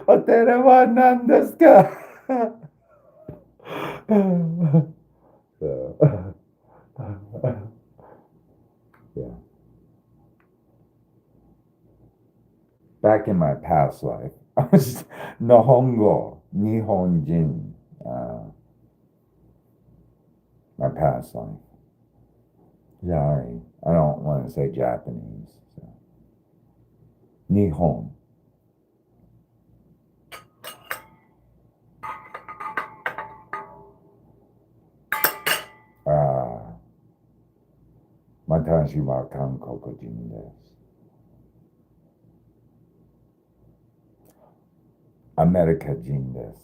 Otere wa nan desu ka? So, yeah. Back in my past life, I was Nihongo, Nihonjin, my past life. Sorry, I don't want to say Japanese. So. Nihon. Watashi wa Kankokujin desu. America-jin desu.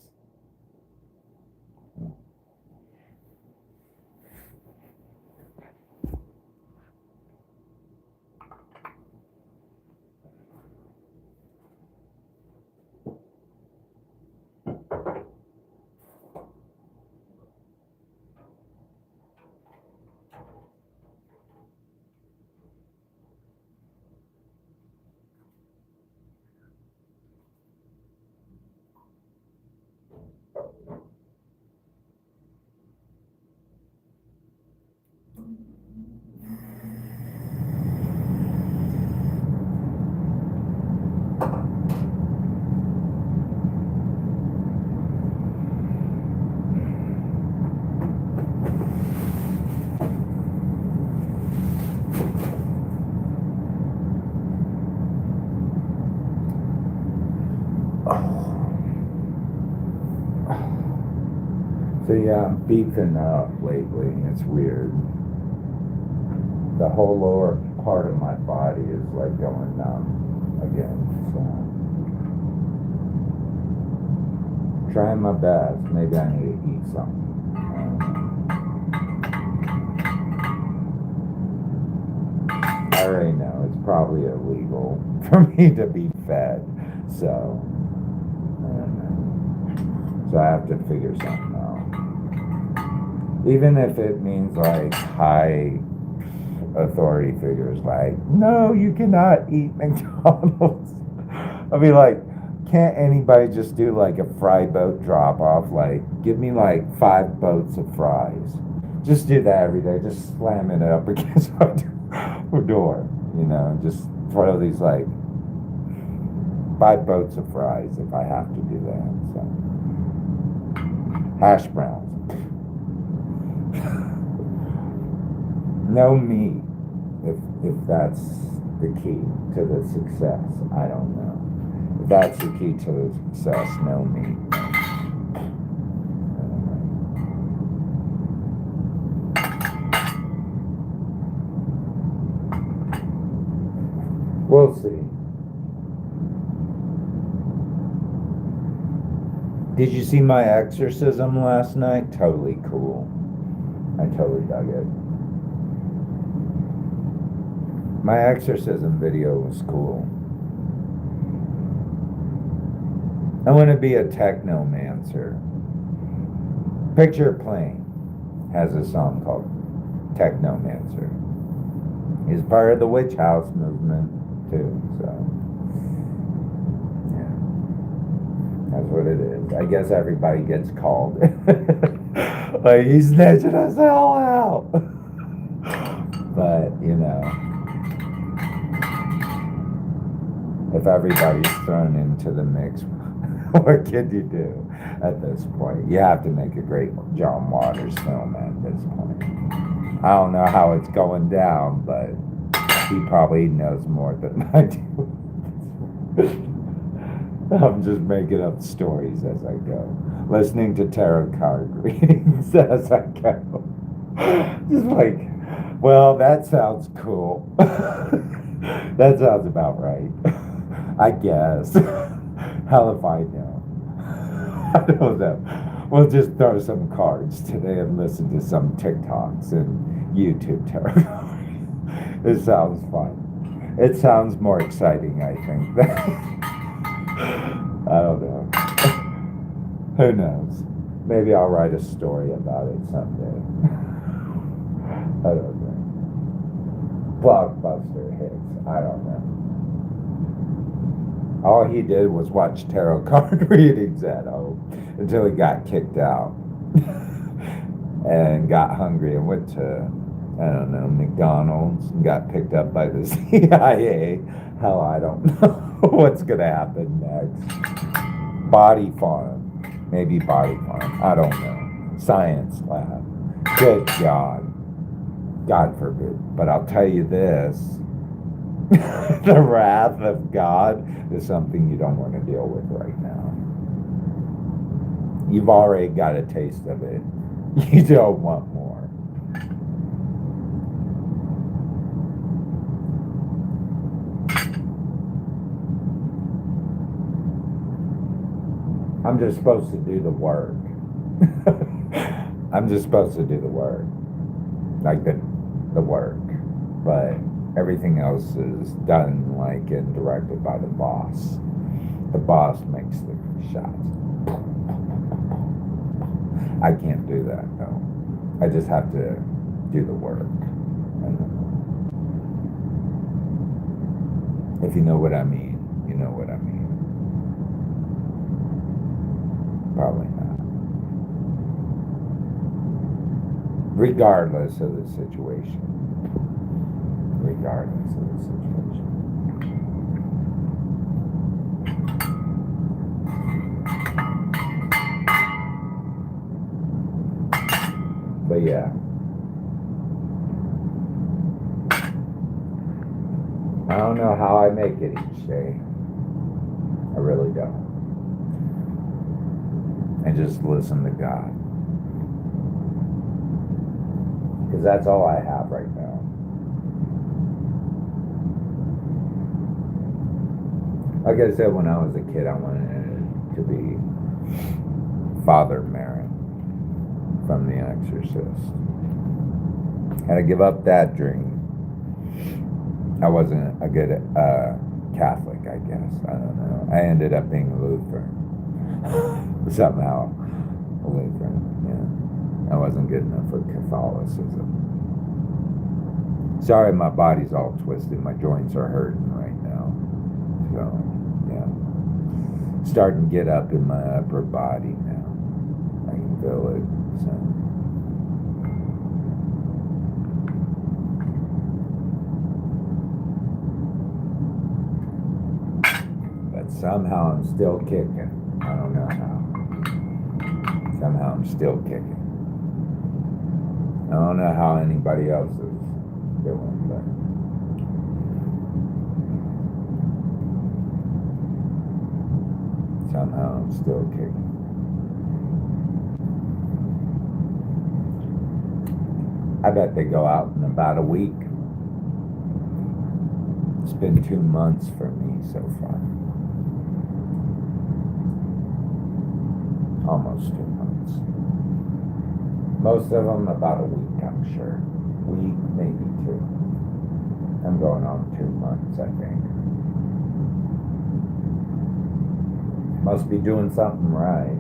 So yeah, I'm beefing up lately. It's weird. The whole lower part of my body is like going numb again. So trying my best. Maybe I need to eat something. I already know it's probably illegal for me to be fed. So I have to figure something out. Even if it means like high authority figures like, no, you cannot eat McDonald's. I'll be like, can't anybody just do like a fry boat drop off? Like, give me like 5 boats of fries. Just do that every day. Just slam it up against my door, you know, just throw these like 5 boats of fries if I have to do that. So, hash browns. No meat, if that's the key to the success. I don't know. If that's the key to the success, no meat. We'll see. Did you see my exorcism last night? Totally cool. I totally dug it. My exorcism video was cool. I want to be a technomancer. Picture Plane has a song called Technomancer. He's part of the witch house movement too, so yeah. That's what it is. I guess everybody gets called. Like, he's snatching us all out. But, you know, if everybody's thrown into the mix, what can you do at this point? You have to make a great John Waters film at this point. I don't know how it's going down, but he probably knows more than I do. I'm just making up stories as I go. Listening to tarot card readings as I go. Just like, well, that sounds cool. That sounds about right. I guess. Hell if I know. I don't know. We'll just throw some cards today and listen to some TikToks and YouTube tarot cards. It sounds fun. It sounds more exciting, I think. I don't know. Who knows? Maybe I'll write a story about it someday. I don't know. Blockbuster hits. I don't know. All he did was watch tarot card readings at home until he got kicked out and got hungry and went to, I don't know, McDonald's and got picked up by the CIA. Hell, I don't know what's going to happen next. Body farm. Maybe body farm. I don't know. Science lab. Good God. God forbid. But I'll tell you this. The wrath of God is something you don't want to deal with right now. You've already got a taste of it. You don't want more. I'm just supposed to do the work. I'm just supposed to do the work. Like the work. But everything else is done like and directed by the boss. The boss makes the shots. I can't do that, though. I just have to do the work. If you know what I mean, you know what I mean. Probably not. Regardless of the situation. Regardless of the situation. But yeah. I don't know how I make it each day. I really don't. I just listen to God. Because that's all I have right now. Like I said, when I was a kid, I wanted to be Father Merrin from The Exorcist. Had to give up that dream. I wasn't a good Catholic, I guess. I don't know. I ended up being Lutheran. Somehow. Lutheran, yeah. I wasn't good enough for Catholicism. Sorry, my body's all twisted. My joints are hurting right now. So, yeah. Starting to get up in my upper body now. I can feel it. So. But somehow I'm still kicking. I don't know how. Somehow I'm still kicking. I don't know how anybody else is doing, but somehow I'm still kicking. I bet they go out in about a week. It's been 2 months for me so far. Almost 2 months. Most of them about a week, I'm sure. Week, maybe 2. I'm going on 2 months, I think. Must be doing something right.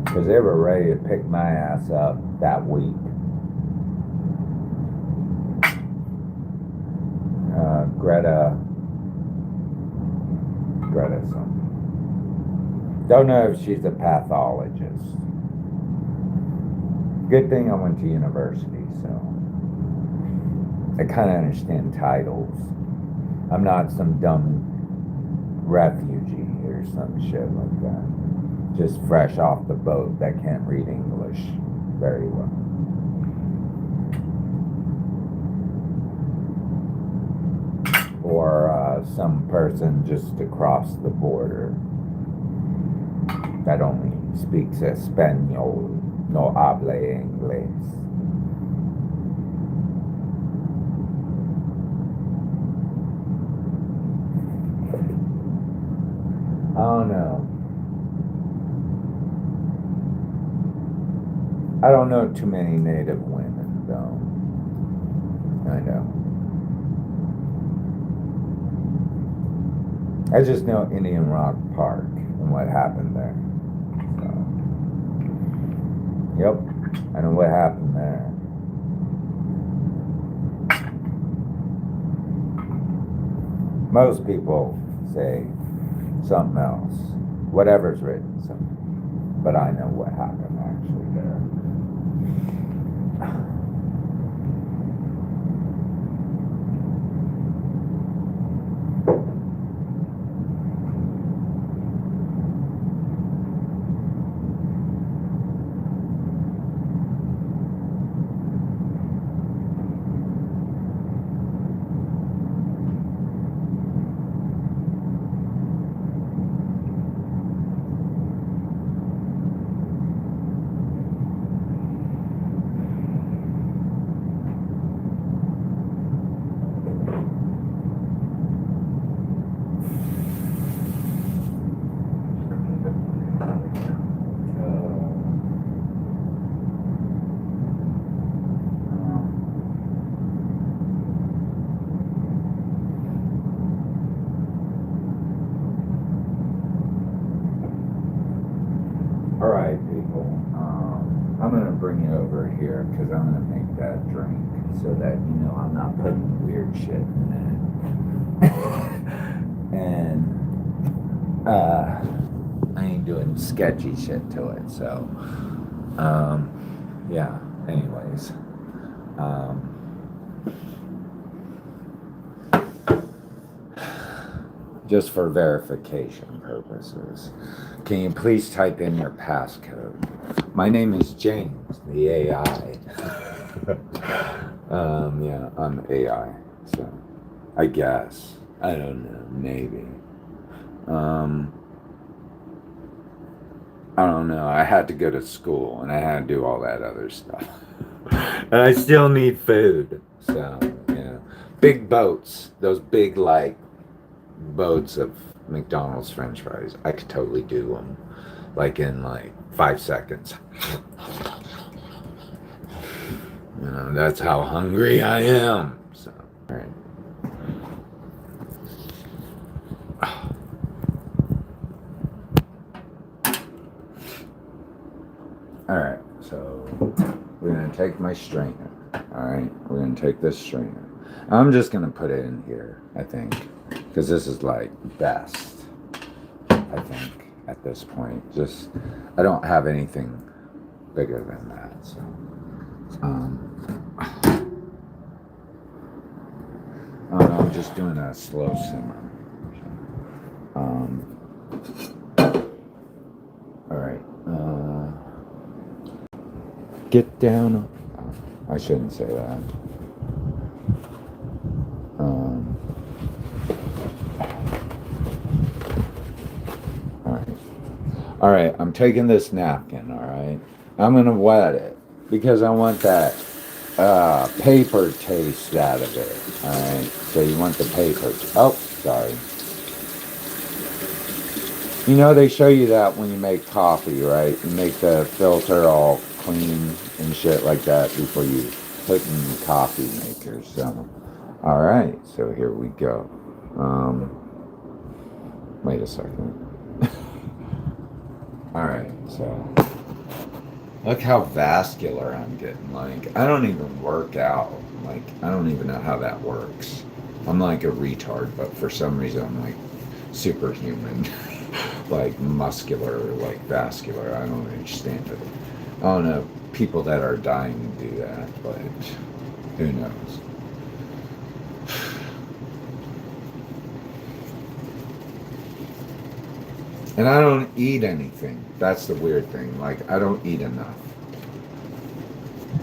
Because they were ready to pick my ass up that week. Greta something. Don't know if she's a pathologist. Good thing I went to university, so I kind of understand titles. I'm not some dumb refugee or some shit like that. Just fresh off the boat that can't read English very well. Or some person just across the border that only speaks Espanol, no habla inglés. I don't know. I don't know too many Native women, though. I know. I just know Indian Rock Park and what happened there. So, yep, I know what happened there. Most people say something else. Whatever's written, something. But I know what happened actually there. All right, people. I'm gonna bring you over here because I'm gonna make that drink so that you know I'm not putting weird shit in it, and I ain't doing sketchy shit to it. So, yeah. Anyways, just for verification purposes, can you please type in your passcode? My name is James, the AI. Yeah, I'm AI, so I guess. I don't know, maybe. I don't know. I had to go to school and I had to do all that other stuff. And I still need food. So, yeah. Big boats, those big, like, boats of McDonald's French fries. I could totally do them, like, in, like, 5 seconds. You know, that's how hungry I am. So, all right. All right, so we're gonna take my strainer. All right, we're gonna take this strainer. I'm just gonna put it in here, I think, because this is like best, I think, at this point. Just, I don't have anything bigger than that, so. I'm just doing a slow simmer. All right. Get down. I shouldn't say that. All right, I'm taking this napkin, all right? I'm gonna wet it because I want that paper taste out of it, all right? So you want the paper, oh, sorry. You know, they show you that when you make coffee, right? You make the filter all clean and shit like that before you put in the coffee maker, so. All right, so here we go. Wait a second. All right, so look how vascular I'm getting. Like, I don't even work out. Like, I don't even know how that works. I'm like a retard, but for some reason I'm like superhuman. Like muscular, like vascular. I don't understand it. I don't know people that are dying to do that, but who knows? And I don't eat anything. That's the weird thing. Like, I don't eat enough.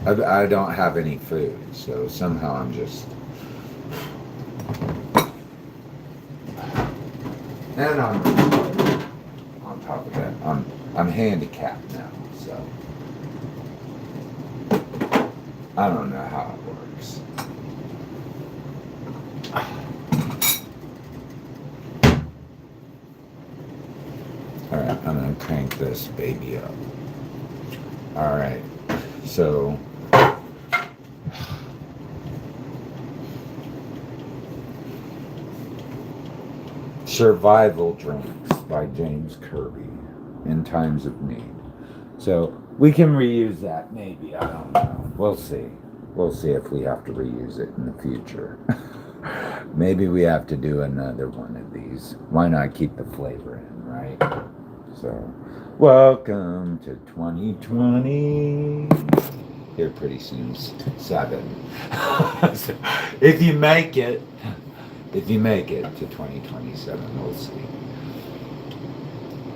I don't have any food, so somehow I'm just. And I'm on top of that. I'm handicapped now, so I don't know how it works. All right, I'm gonna crank this baby up. All right, so Survival Drinks by James Kerby in Times of Need. So We can reuse that, maybe. I don't know. We'll see. We'll see if we have to reuse it in the future. Maybe we have to do another one of these. Why not keep the flavor in, right? So, welcome to 2020. Here pretty soon, 7. So, if you make it to 2027, we'll see.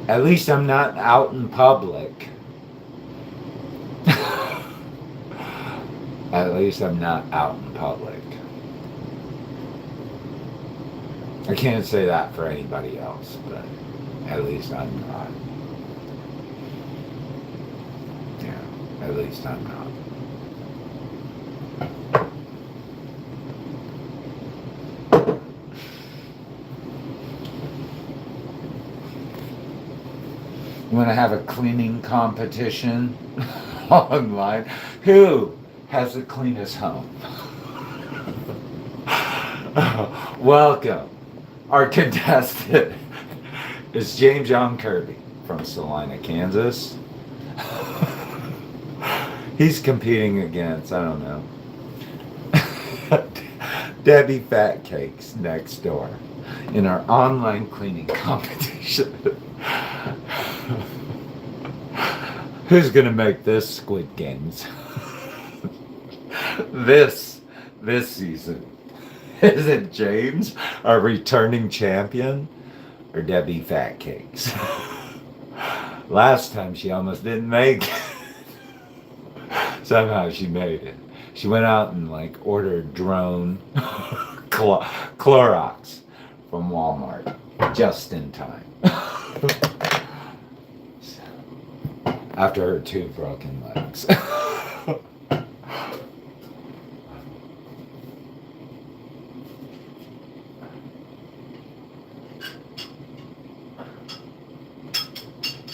At least I'm not out in public. At least I'm not out in public. I can't say that for anybody else, but at least I'm not. Yeah, at least I'm not. You want to have a cleaning competition online? Who has the cleanest home? Welcome. Our contestant is James Yong Kerby from Salina, Kansas. He's competing against, I don't know, Debbie Fat Cakes next door in our online cleaning competition. Who's gonna make this Squid Games? This season? Is it James, our returning champion, or Debbie Fat Cakes? Last time she almost didn't make it. Somehow she made it. She went out and ordered drone Clorox from Walmart just in time. After her 2 broken legs.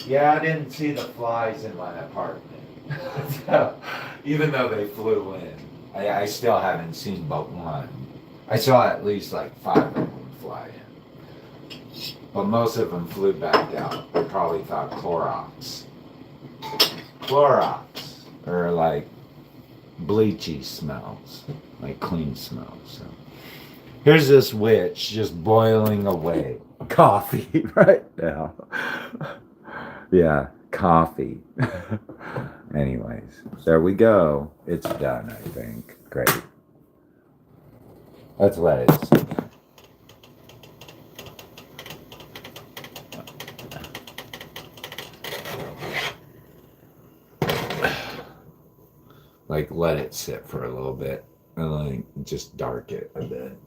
Yeah, I didn't see the flies in my apartment. So, even though they flew in, I still haven't seen but one. I saw at least 5 of them fly in. But most of them flew back out. They probably thought Clorox, or bleachy smells, clean smells. So here's this witch just boiling away coffee right now. Yeah, coffee. Anyways, there we go. It's done, I think. Great. Let's let it sit. Let it sit for a little bit and just dark it a bit.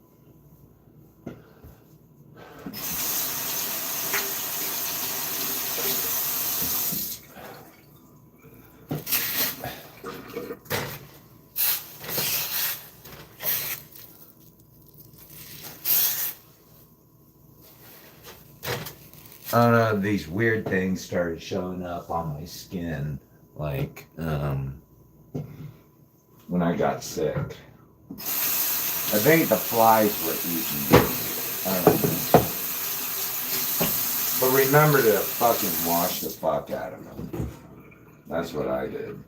I don't know, these weird things started showing up on my skin, when I got sick. I think the flies were eating me. I don't know. But remember to fucking wash the fuck out of them. That's what I did.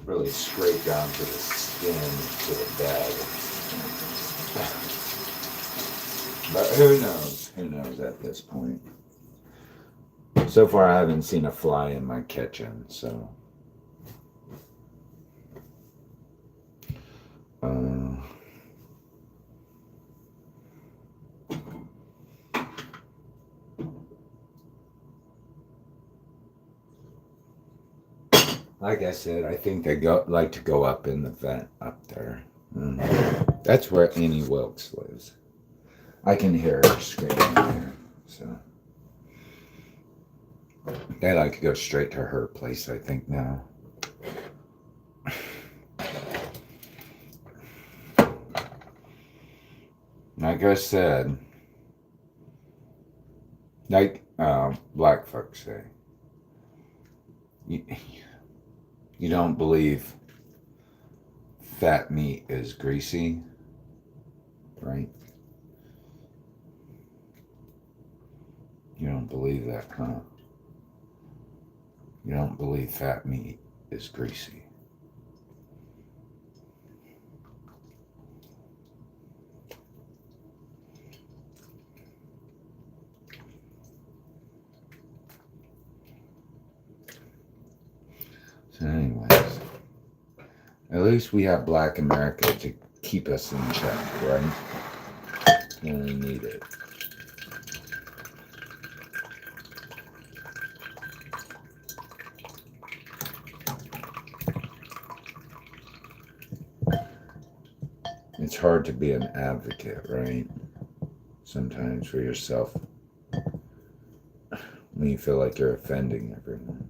Really scrape down to the skin, to the bed. But who knows? Who knows at this point? So far, I haven't seen a fly in my kitchen, so. Like I said, I think they like to go up in the vent up there. That's where Annie Wilkes lives. I can hear her screaming there, so. They like to go straight to her place, I think, now. Like I said, black folks say, you don't believe fat meat is greasy, right? You don't believe that, huh? You don't believe fat meat is greasy. So anyways, at least we have Black America to keep us in check, right? When we need it. It's hard to be an advocate, right? Sometimes for yourself, when you feel like you're offending everyone.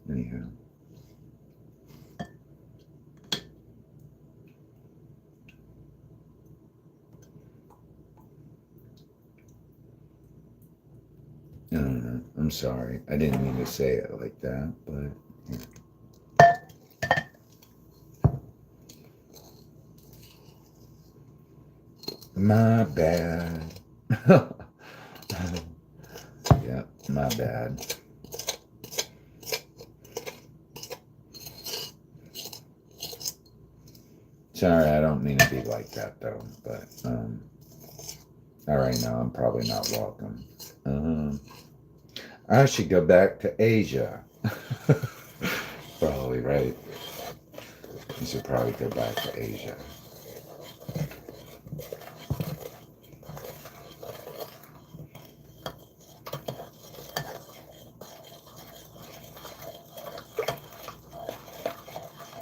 Anyhow. I don't know. I'm sorry. I didn't mean to say it like that, but... My bad. Yeah, my bad. Sorry, I don't mean to be like that though, but all right, now I'm probably not welcome. I should go back to Asia. Probably right. You should probably go back to Asia.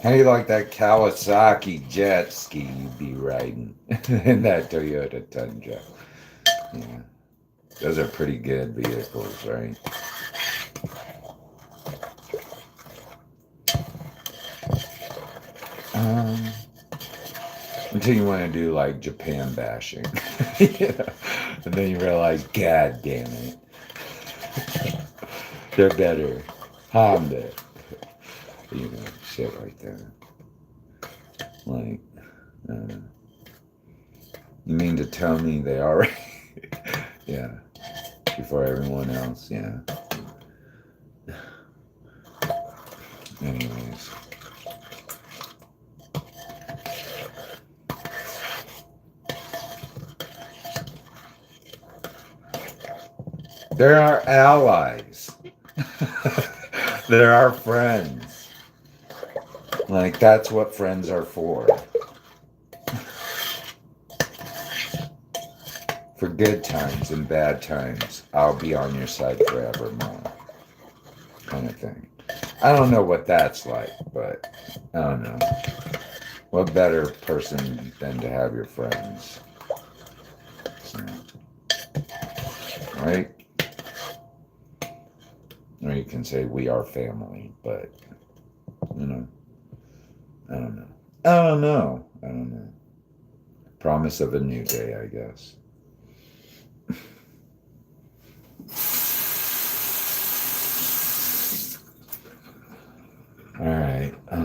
How do you like that Kawasaki jet ski you'd be riding in that Toyota Tundra? Yeah, those are pretty good vehicles, right? Until you want to do like Japan bashing, and then you realize, God damn it, they're better. Honda, shit like that. Like, you mean to tell me they already, yeah, before everyone else, yeah. Anyways. They're our allies. They're our friends. Like, that's what friends are for. For good times and bad times, I'll be on your side forevermore. Kind of thing. I don't know what that's like, but I don't know. What better person than to have your friends? So, right? Or you can say we are family, but, I don't know. Promise of a new day, I guess. All right. All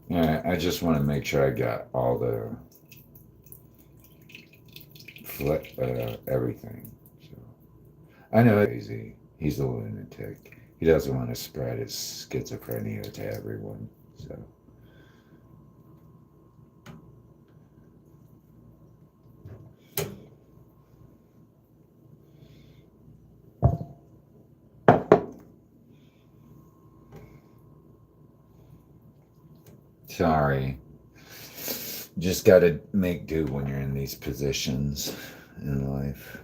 right. I just want to make sure I got all the everything. So I know it's crazy. He's a lunatic. He doesn't want to spread his schizophrenia to everyone. So. Sorry. Just got to make do when you're in these positions in life.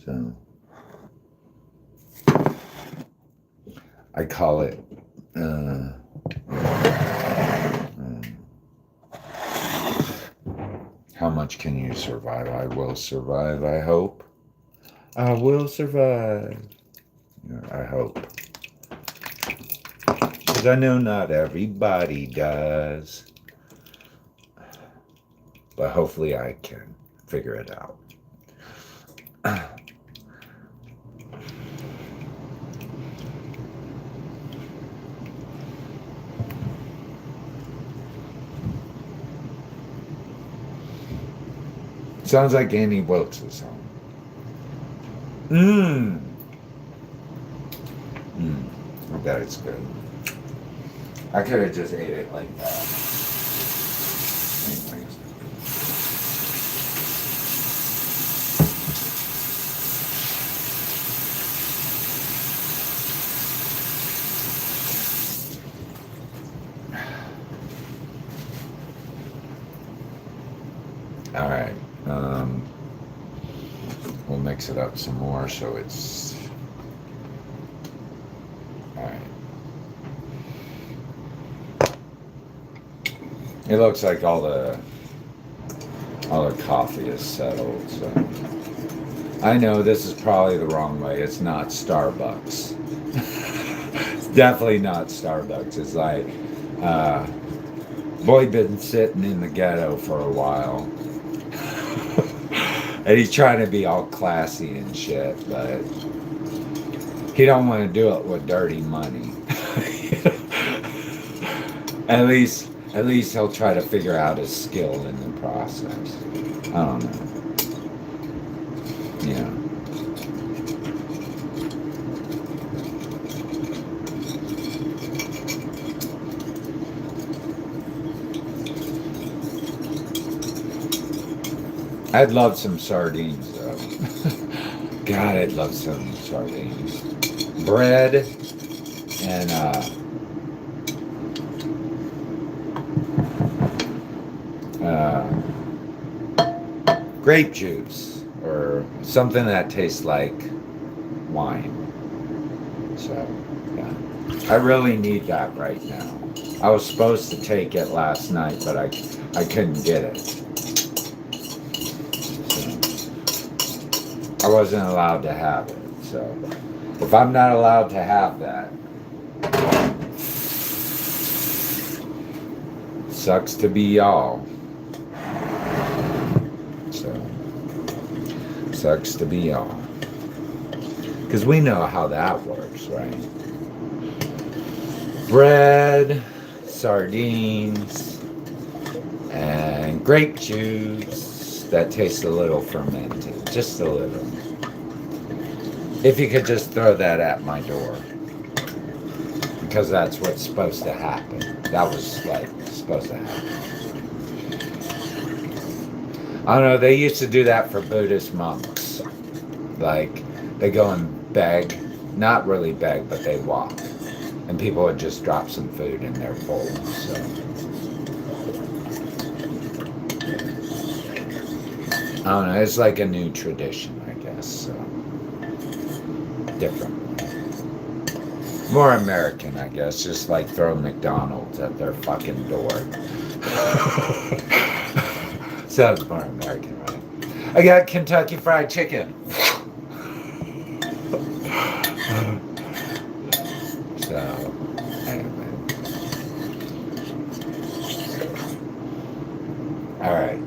So I call it how much can you survive? I will survive, I hope. I will survive. I hope. Because I know not everybody does. But hopefully I can figure it out. Sounds like Annie Wilkes' song. Mmm. I bet it's good. I could have just ate it like that. Anyways. All right. We'll mix it up some more so it's all right. It looks like all the coffee is settled. So I know this is probably the wrong way. It's not Starbucks. It's definitely not Starbucks. It's like boy been sitting in the ghetto for a while. And he's trying to be all classy and shit, but he don't want to do it with dirty money. At least he'll try to figure out his skill in the process. I don't know. Yeah. I'd love some sardines, though. God, I'd love some sardines. Bread and grape juice or something that tastes like wine. So, yeah. I really need that right now. I was supposed to take it last night, but I couldn't get it. I wasn't allowed to have it, so if I'm not allowed to have that, sucks to be y'all. So, sucks to be y'all. Because we know how that works, right? Bread, sardines, and grape juice. That tastes a little fermented, just a little. If you could just throw that at my door. Because that's what's supposed to happen. That was like supposed to happen. I don't know, they used to do that for Buddhist monks. Like, they go and beg, not really beg, but they walk. And people would just drop some food in their bowls, so. I don't know, it's like a new tradition, I guess, so. Different. More American, I guess, just like throw McDonald's at their fucking door. Sounds more American, right? I got Kentucky Fried Chicken. So, anyway. All right.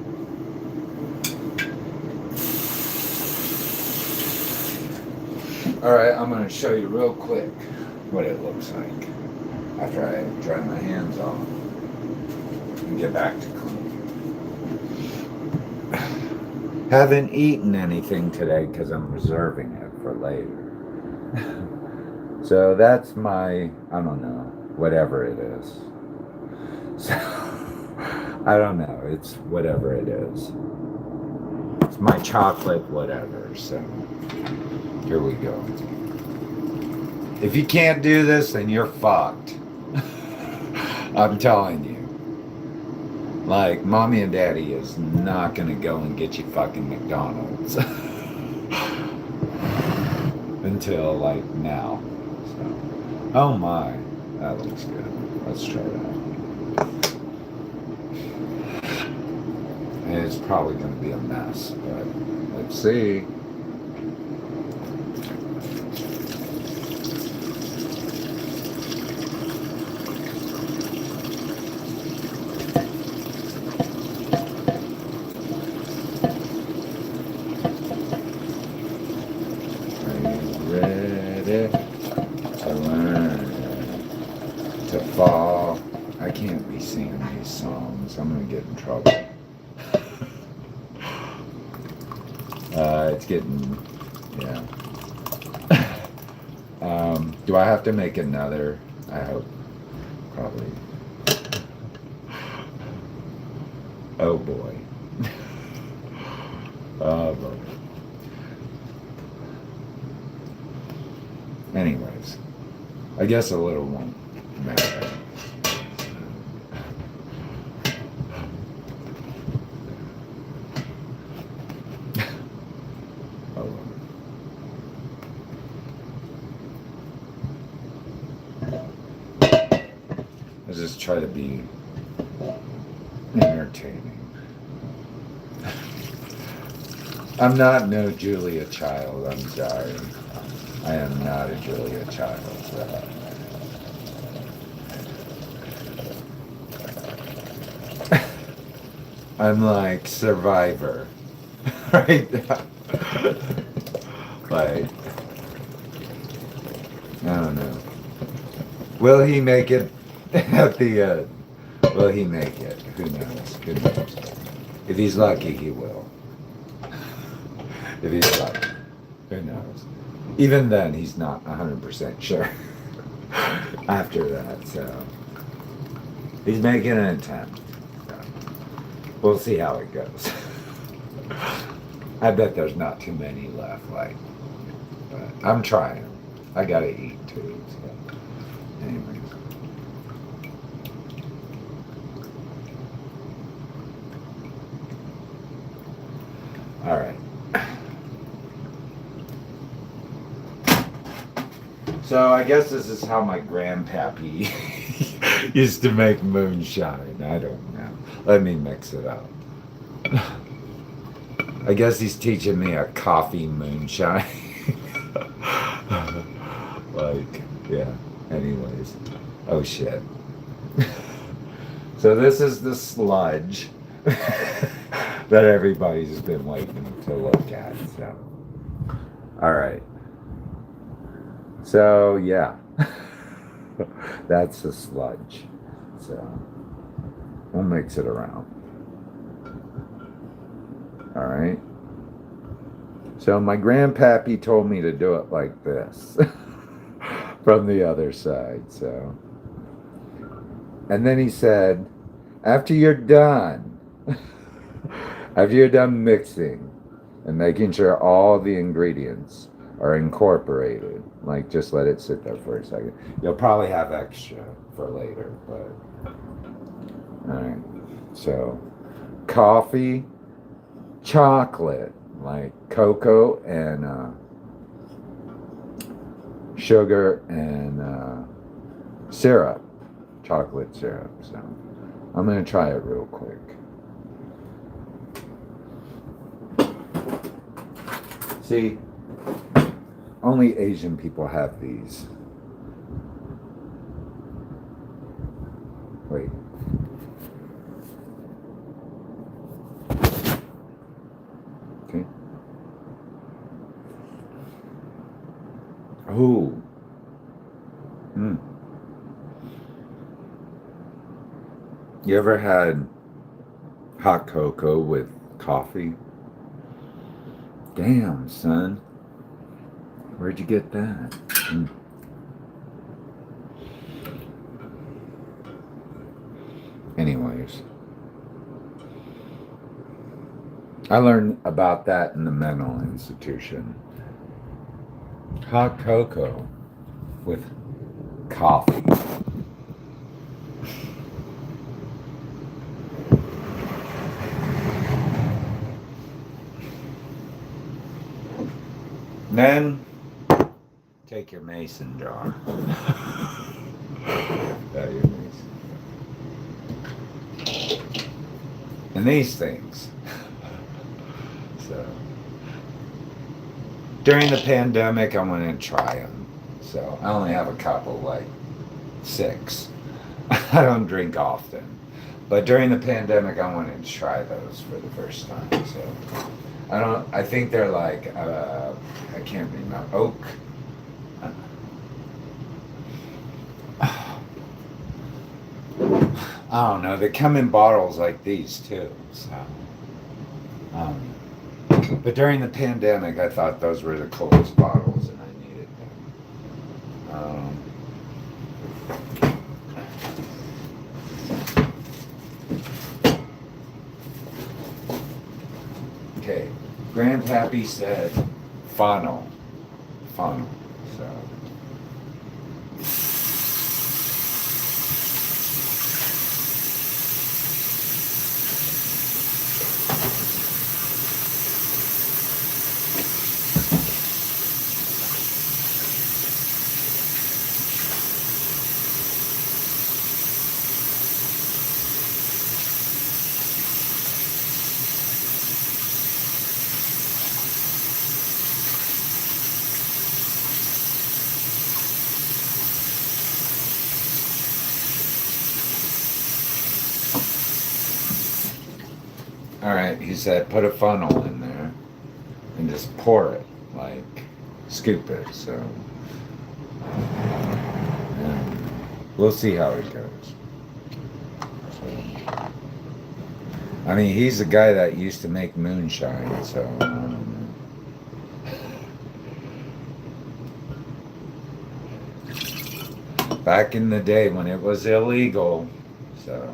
All right, I'm going to show you real quick what it looks like after I dry my hands off and get back to cleaning. Haven't eaten anything today because I'm reserving it for later. So that's my, I don't know, whatever it is. So, I don't know, it's whatever it is. It's my chocolate whatever, so here we go. If you can't do this, then you're fucked. I'm telling you. Like, mommy and daddy is not gonna go and get you fucking McDonald's. Until, like, now. So. Oh my. That looks good. Let's try that. And it's probably gonna be a mess, but let's see. To fall. I can't be singing these songs. I'm gonna get in trouble. it's getting, yeah. Do I have to make another? I hope. Probably. Oh boy. Oh boy. Anyways, I guess a little won't matter. Oh well. Let's just try to be entertaining. I'm not no Julia Child, I'm sorry. I am not a Julia Child. I'm like Survivor. Right? Like, I don't know. Will he make it at the end? Will he make it? Who knows? Who knows? If he's lucky, he will. If he's lucky. Who knows? Even then, he's not 100% sure after that, so he's making an attempt. So we'll see how it goes. I bet there's not too many left, like, but I'm trying. I gotta eat too, so anyways. All right. So I guess this is how my grandpappy used to make moonshine. I don't know. Let me mix it up. I guess he's teaching me a coffee moonshine. Like, yeah. Anyways. Oh shit. So this is the sludge that everybody's been waiting to look at. So, all right. So yeah, that's the sludge. So we'll mix it around. All right. So my grandpappy told me to do it like this from the other side. So, and then he said, after you're done, after you're done mixing and making sure all the ingredients are incorporated, like just let it sit there for a second. You'll probably have extra for later, but all right. So coffee, chocolate, like cocoa and sugar and syrup, chocolate syrup. So I'm gonna try it real quick. See, only Asian people have these. Wait. Okay. Oh. You ever had hot cocoa with coffee? Damn, son. Where'd you get that? Anyways. I learned about that in the mental institution. Hot cocoa with coffee. Then take your mason jar. Your mason. And these things. So during the pandemic, I wanted to try them. So I only have a couple, like 6. I don't drink often, but during the pandemic, I wanted to try those for the first time. So I think they're like, I can't remember, oak. I don't know, they come in bottles like these too, so, But during the pandemic, I thought those were the coolest bottles, and I needed them. Okay, Grandpappy said funnel. So. All right, he said, put a funnel in there and just pour it, like scoop it. So we'll see how it goes. So, I mean, he's the guy that used to make moonshine, so I don't know. Back in the day when it was illegal, so.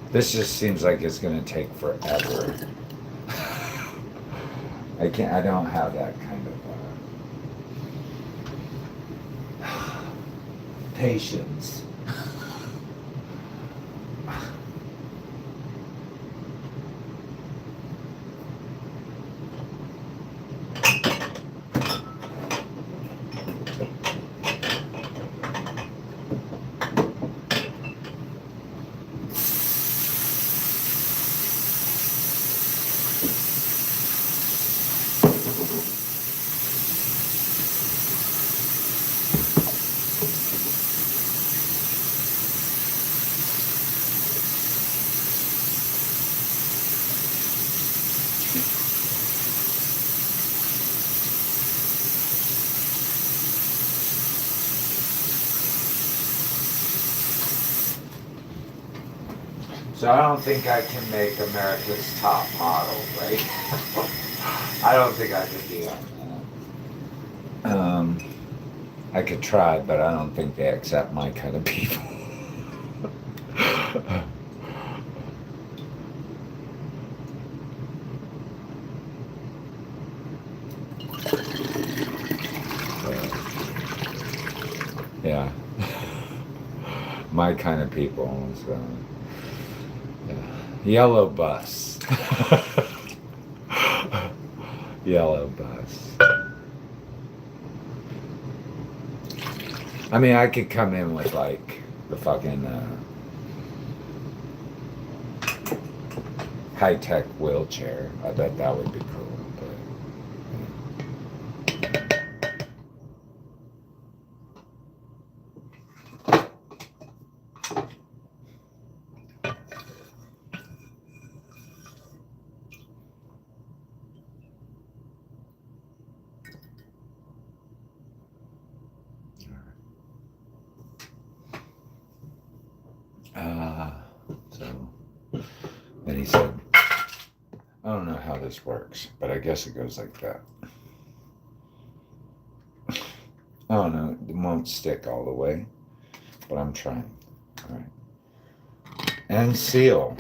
This just seems like it's going to take forever. I don't have that kind of patience. So I don't think I can make America's Top Model, right? I don't think I could do that. I could try, but I don't think they accept my kind of people. Yeah. My kind of people. So. Yellow bus. Yellow bus. I mean, I could come in with like the fucking high-tech wheelchair. I bet that would be cool. So then he said, I don't know how this works, but I guess it goes like that. I don't know, it won't stick all the way, but I'm trying. All right. And seal.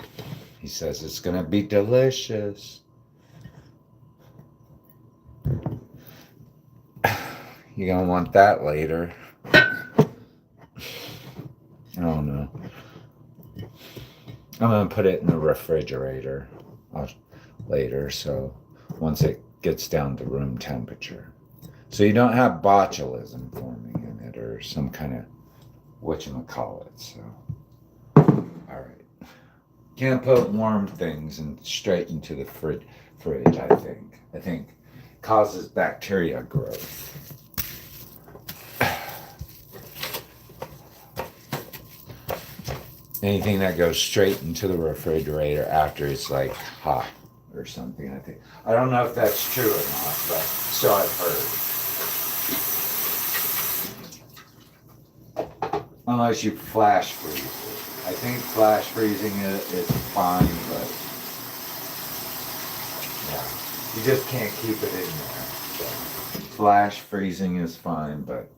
He says it's going to be delicious. You're going to want that later. I don't know. I'm going to put it in the refrigerator later, so once it gets down to room temperature. So you don't have botulism forming in it or some kind of whatchamacallit, so. All right. Can't put warm things straight into the fridge, I think. I think causes bacteria growth. Anything that goes straight into the refrigerator after it's like hot or something, I think. I don't know if that's true or not, but so I've heard. unless you flash freeze it. I think flash freezing it is fine, but yeah, you just can't keep it in there. So, flash freezing is fine, but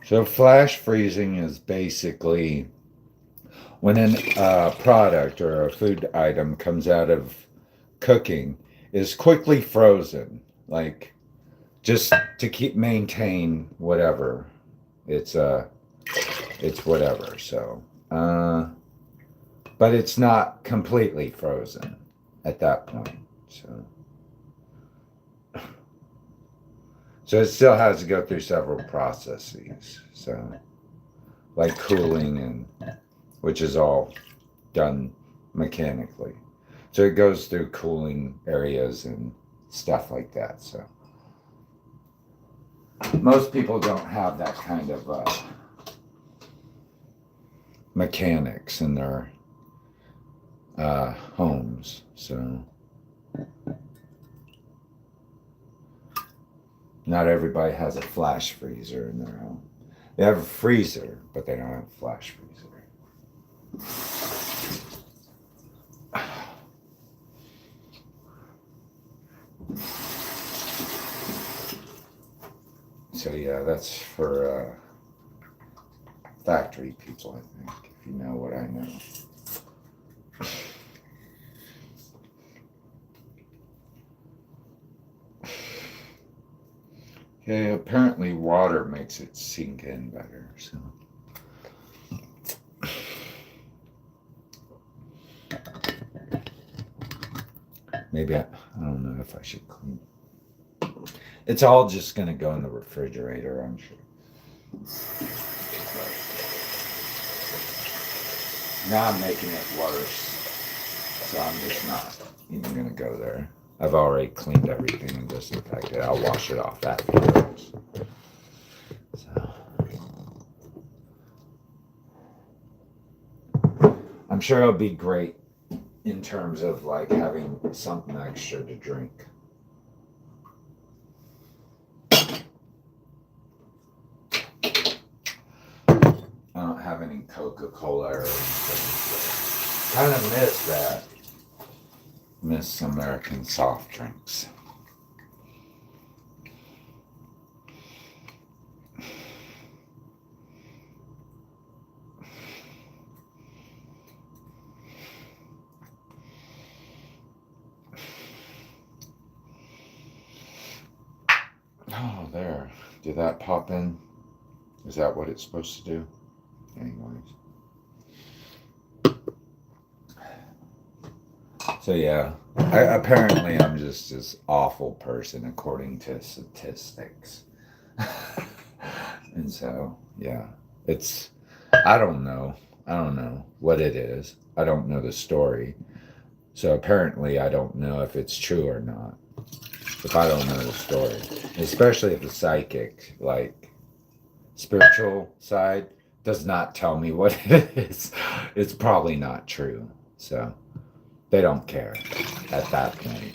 so flash freezing is basically when a product or a food item comes out of cooking is quickly frozen, like just to maintain whatever. It's whatever. So, but it's not completely frozen at that point. So it still has to go through several processes. So, like cooling which is all done mechanically. So it goes through cooling areas and stuff like that. So most people don't have that kind of mechanics in their homes. So not everybody has a flash freezer in their home. They have a freezer, but they don't have a flash freezer. So yeah, that's for factory people, I think, if you know what I know. Okay, apparently water makes it sink in better, so. Maybe I don't know if I should clean it. It's all just going to go in the refrigerator, I'm sure. Now I'm making it worse, so I'm just not even going to go there. I've already cleaned everything and disinfected. I'll wash it off afterwards. So. I'm sure it'll be great in terms of like having something extra to drink. I don't have any Coca-Cola or anything. Kind of miss that. Miss some American soft drinks. Oh, there. Did that pop in? Is that what it's supposed to do? Anyways. So yeah, apparently I'm just this awful person according to statistics. And so, yeah, I don't know what it is. I don't know the story. So apparently I don't know if it's true or not. If I don't know the story, especially if the psychic, like spiritual side, does not tell me what it is, it's probably not true. So they don't care at that point.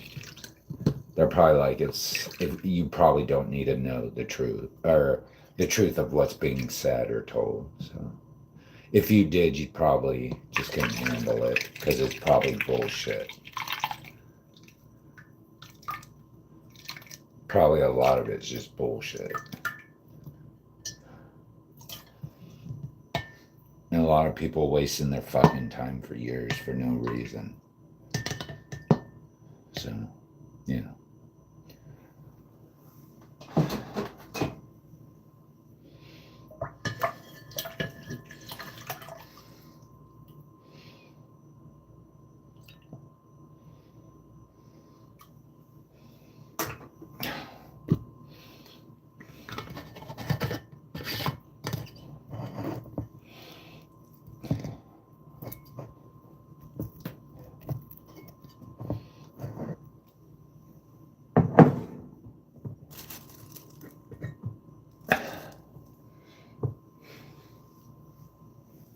They're probably like, you probably don't need to know the truth or the truth of what's being said or told. So if you did, you probably just couldn't handle it because it's probably bullshit. Probably a lot of it's just bullshit. And a lot of people wasting their fucking time for years for no reason. So, you know.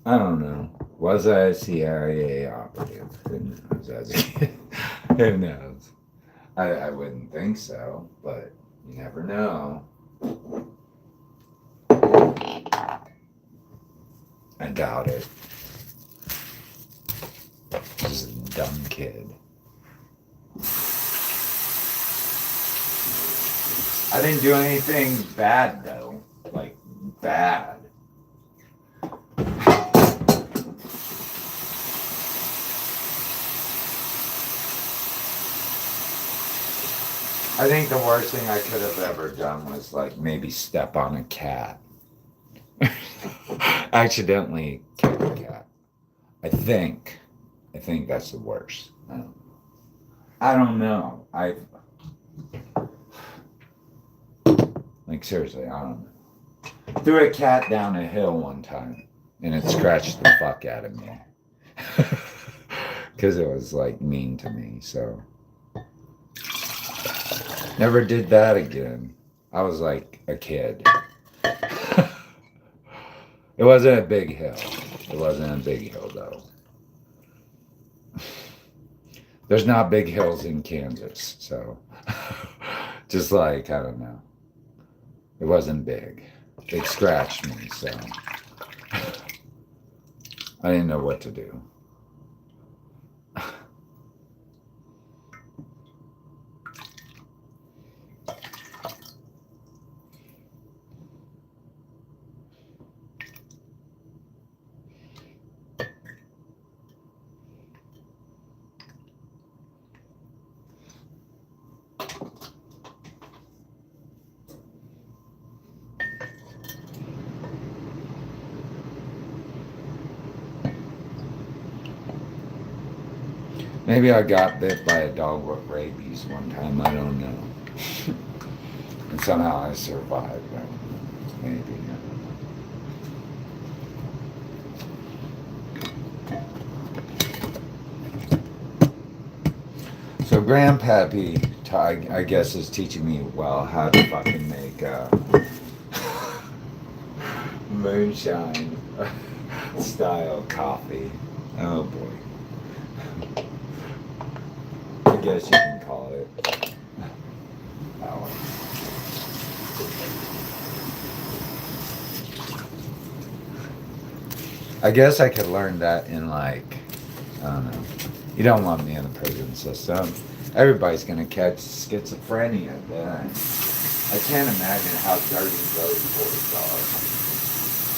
I don't know. Was I a CIA operative? Who knows as a kid? Who knows? I wouldn't think so, but you never know. I doubt it. Just a dumb kid. I didn't do anything bad though. Like bad. I think the worst thing I could have ever done was like maybe step on a cat. Accidentally kick a cat. I think. I think that's the worst. I don't know. Like seriously, I don't know. Threw a cat down a hill one time and it scratched the fuck out of me. Because it was like mean to me, so never did that again. I was like a kid. It wasn't a big hill. It wasn't a big hill though. There's not big hills in Kansas, so just like, I don't know. It wasn't big. It scratched me, so I didn't know what to do. Maybe I got bit by a dog with rabies one time, I don't know. And somehow I survived. Maybe. So Grandpappy, I guess, is teaching me, well, how to fucking make moonshine style coffee. Oh boy. I guess you can call it that one. I guess I could learn that in like, I don't know. You don't want me in the prison system. Everybody's gonna catch schizophrenia then. I can't imagine how dirty those boys are.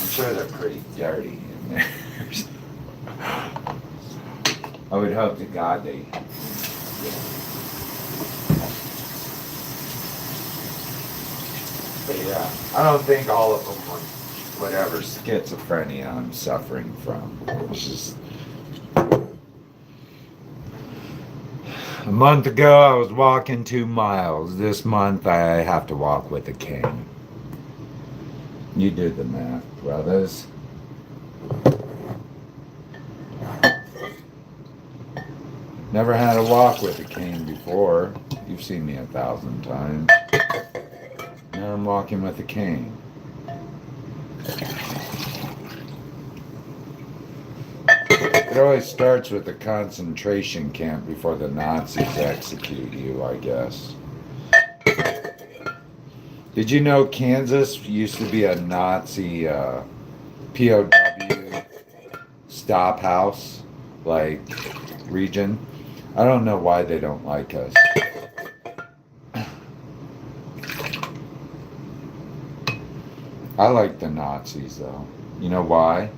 I'm sure they're pretty dirty in there. I would hope to God they. But yeah, I don't think all of them were whatever schizophrenia I'm suffering from. It's just a month ago I was walking 2 miles. This month I have to walk with a cane. You do the math, brothers. Never had to walk with a cane before. You've seen me 1,000 times. Now I'm walking with a cane. It always starts with a concentration camp before the Nazis execute you, I guess. Did you know Kansas used to be a Nazi POW stop house, like, region? I don't know why they don't like us. I like the Nazis, though. You know why?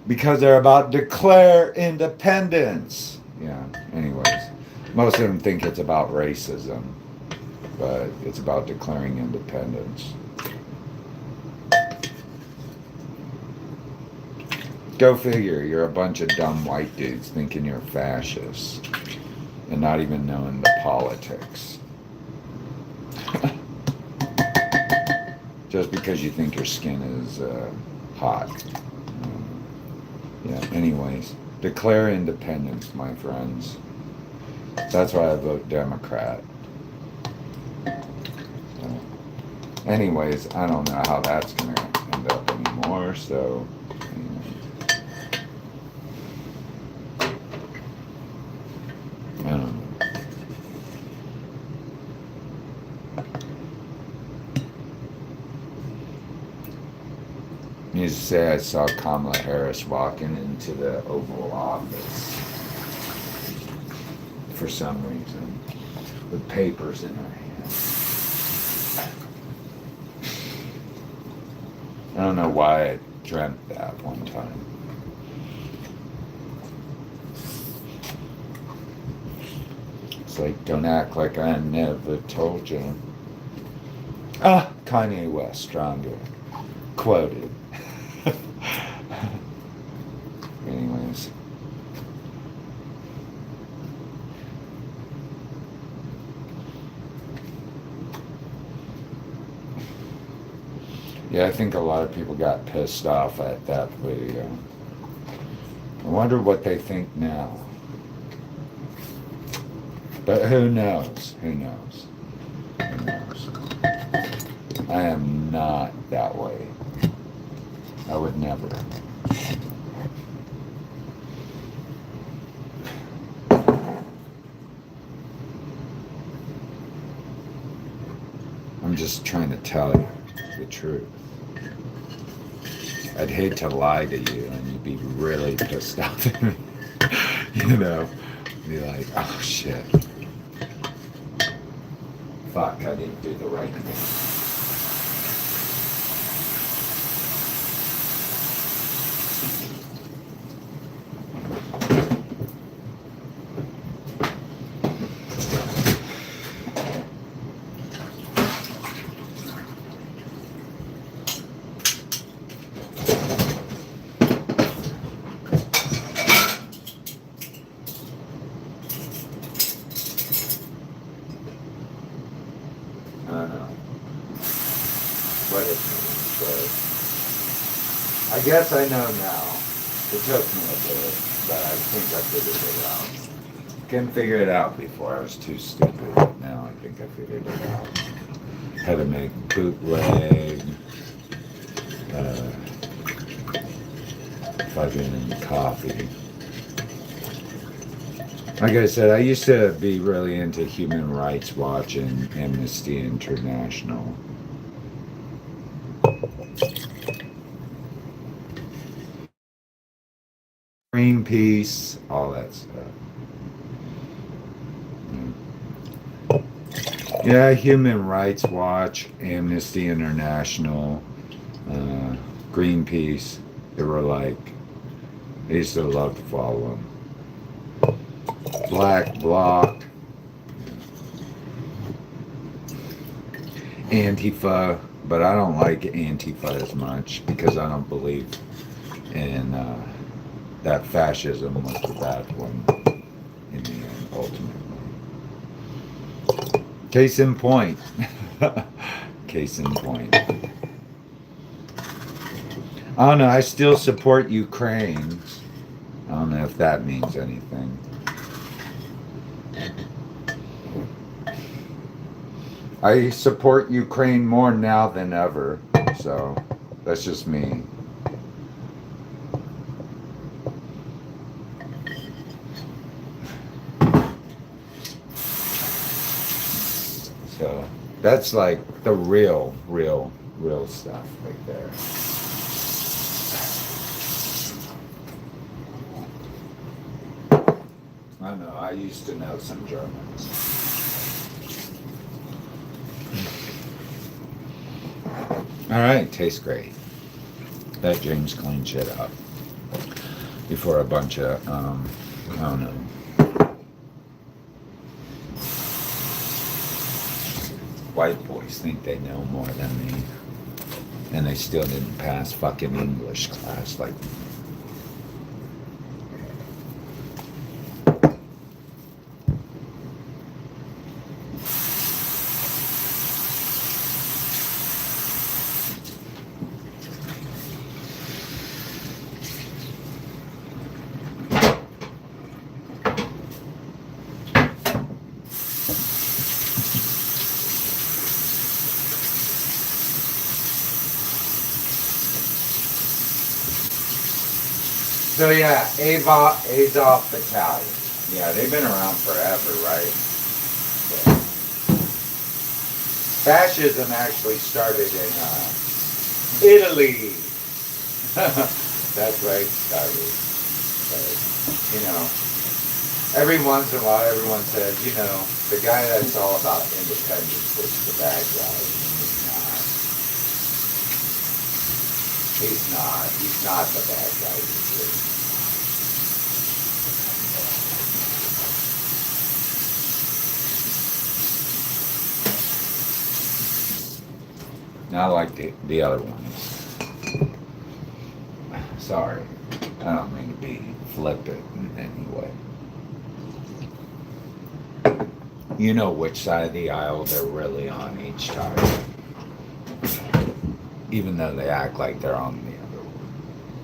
Because they're about to declare independence. Yeah, anyways. Most of them think it's about racism, but it's about declaring independence. Go figure, you're a bunch of dumb white dudes thinking you're fascists and not even knowing the politics. Just because you think your skin is hot. Yeah, anyways, declare independence, my friends. That's why I vote Democrat. Anyways, I don't know how that's going to end up anymore, so Needless to say, I saw Kamala Harris walking into the Oval Office for some reason with papers in her hand. I don't know why I dreamt that one time. It's like, don't act like I never told you. Ah, Kanye West, stronger. Quoted. Anyways. Yeah, I think a lot of people got pissed off at that video. I wonder what they think now. But who knows? Who knows? Who knows? I am not that way. I would never. I'm just trying to tell you the truth. I'd hate to lie to you and you'd be really pissed off at me. You know? Be like, oh shit. Fuck, I didn't do the right thing. I don't know what it means, but I guess I know now. It took me a bit, but I think I figured it out. Couldn't figure it out before. I was too stupid. Now I think I figured it out. How to make bootleg, fucking coffee. Like I said, I used to be really into Human Rights Watch and Amnesty International. Greenpeace, all that stuff. Yeah, Human Rights Watch, Amnesty International, Greenpeace. They were like, I used to love to follow them. Black Bloc, Antifa, but I don't like Antifa as much because I don't believe in that fascism was the bad one in the end, ultimately. Case in point. Case in point. I don't know, I still support Ukraine. I don't know if that means anything. I support Ukraine more now than ever, so that's just me. So that's like the real stuff right there. I don't know, I used to know some Germans. All right, tastes great. Let James clean shit up before a bunch of, I don't know. White boys think they know more than me. And they still didn't pass fucking English class like me. So yeah, Azov Battalion. Yeah, they've been around forever, right? So, fascism actually started in Italy. That's right, Skyler. But, you know, every once in a while, everyone says, you know, the guy that's all about independence was the bad guy. He's not. He's not the bad guy. He's really not like the other ones. Sorry. I don't mean to be flippant in any way. You know which side of the aisle they're really on each time. Even though they act like they're on the other one.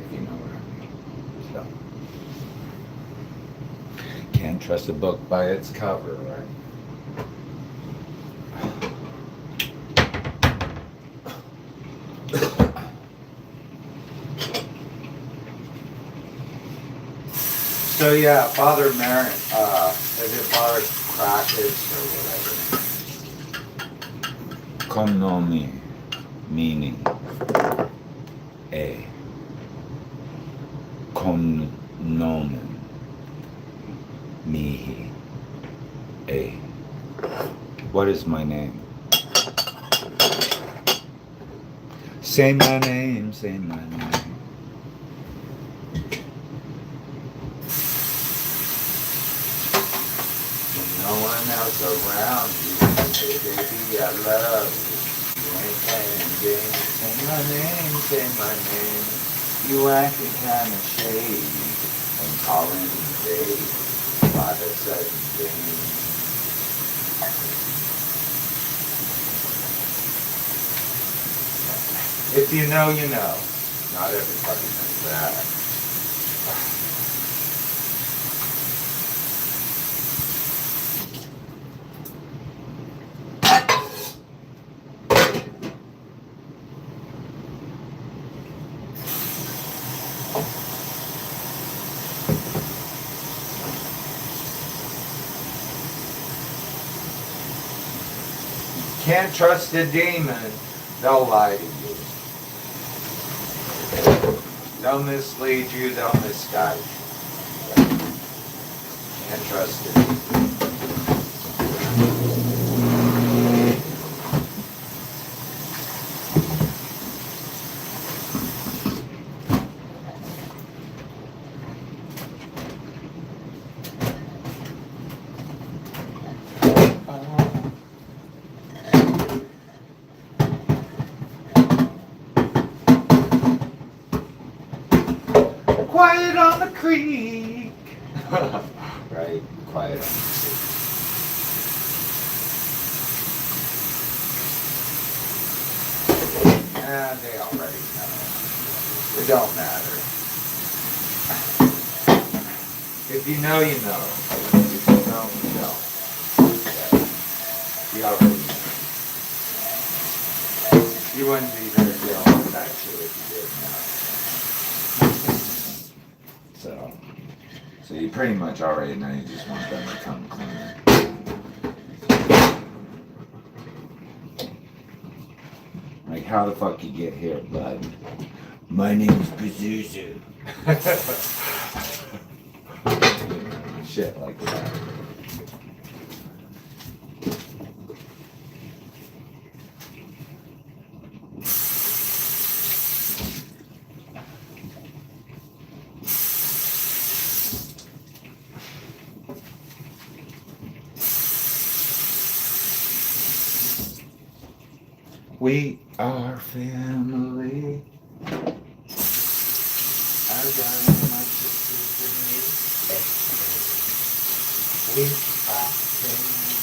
If you know what I mean. So. Can't trust a book by its cover, right? So yeah, Father Merritt, is it Father Crackus or whatever? Konnomi, meaning a. Konnomen, mihi, a. What is my name? Say my name, say my name. No one else around you. Hey baby, I love you. You ain't playing games. Say my name, say my name. You acting kinda shady and calling me baby by the sudden thing. If you know, you know. Not everybody knows that. Can't trust a demon. They'll lie to you. They'll mislead you. They'll misguide you. Can't trust it. Quiet on the creek. Right? Quiet on the creek. And they already know. It don't matter. If you know, you know. If you don't, you don't. Okay. You already know. You wouldn't be there dealing with that shit if you didn't know. So you pretty much already know, you just want them to come clean. Like, how the fuck you get here, bud? My name's Pazuzu. Shit like that. We are family. I got my sisters and me. We are family.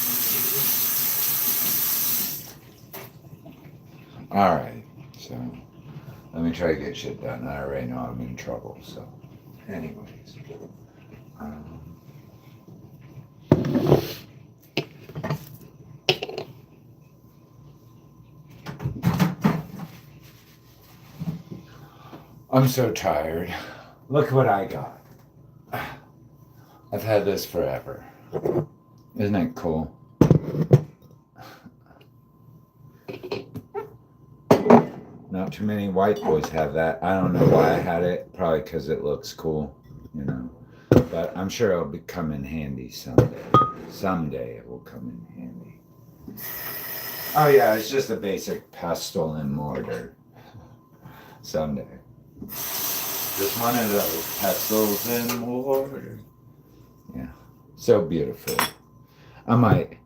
Alright, so let me try to get shit done. I already know I'm in trouble, so anyways. I'm so tired. Look what I got. I've had this forever. Isn't it cool? No, Not too many white boys have that. I don't know why I had it. Probably because it looks cool, you know. But I'm sure it'll come in handy someday. Someday it will come in handy. Oh yeah, it's just a basic pestle and mortar. Someday. Just one of those pestles and mortar. Yeah, so beautiful. I might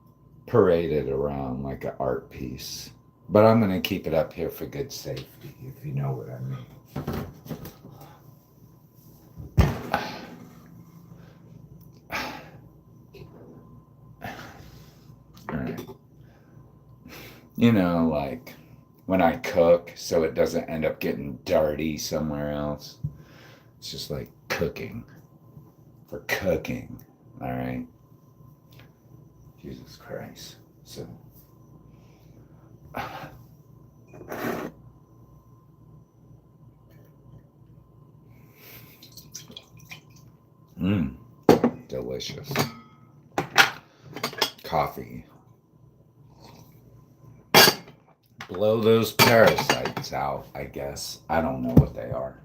parade it around like an art piece. But I'm going to keep it up here for good safety, if you know what I mean. All right. You know, like when I cook, so it doesn't end up getting dirty somewhere else. It's just like cooking. For cooking. All right. Jesus Christ. So. Delicious. Coffee. Blow those parasites out, I guess. I don't know what they are.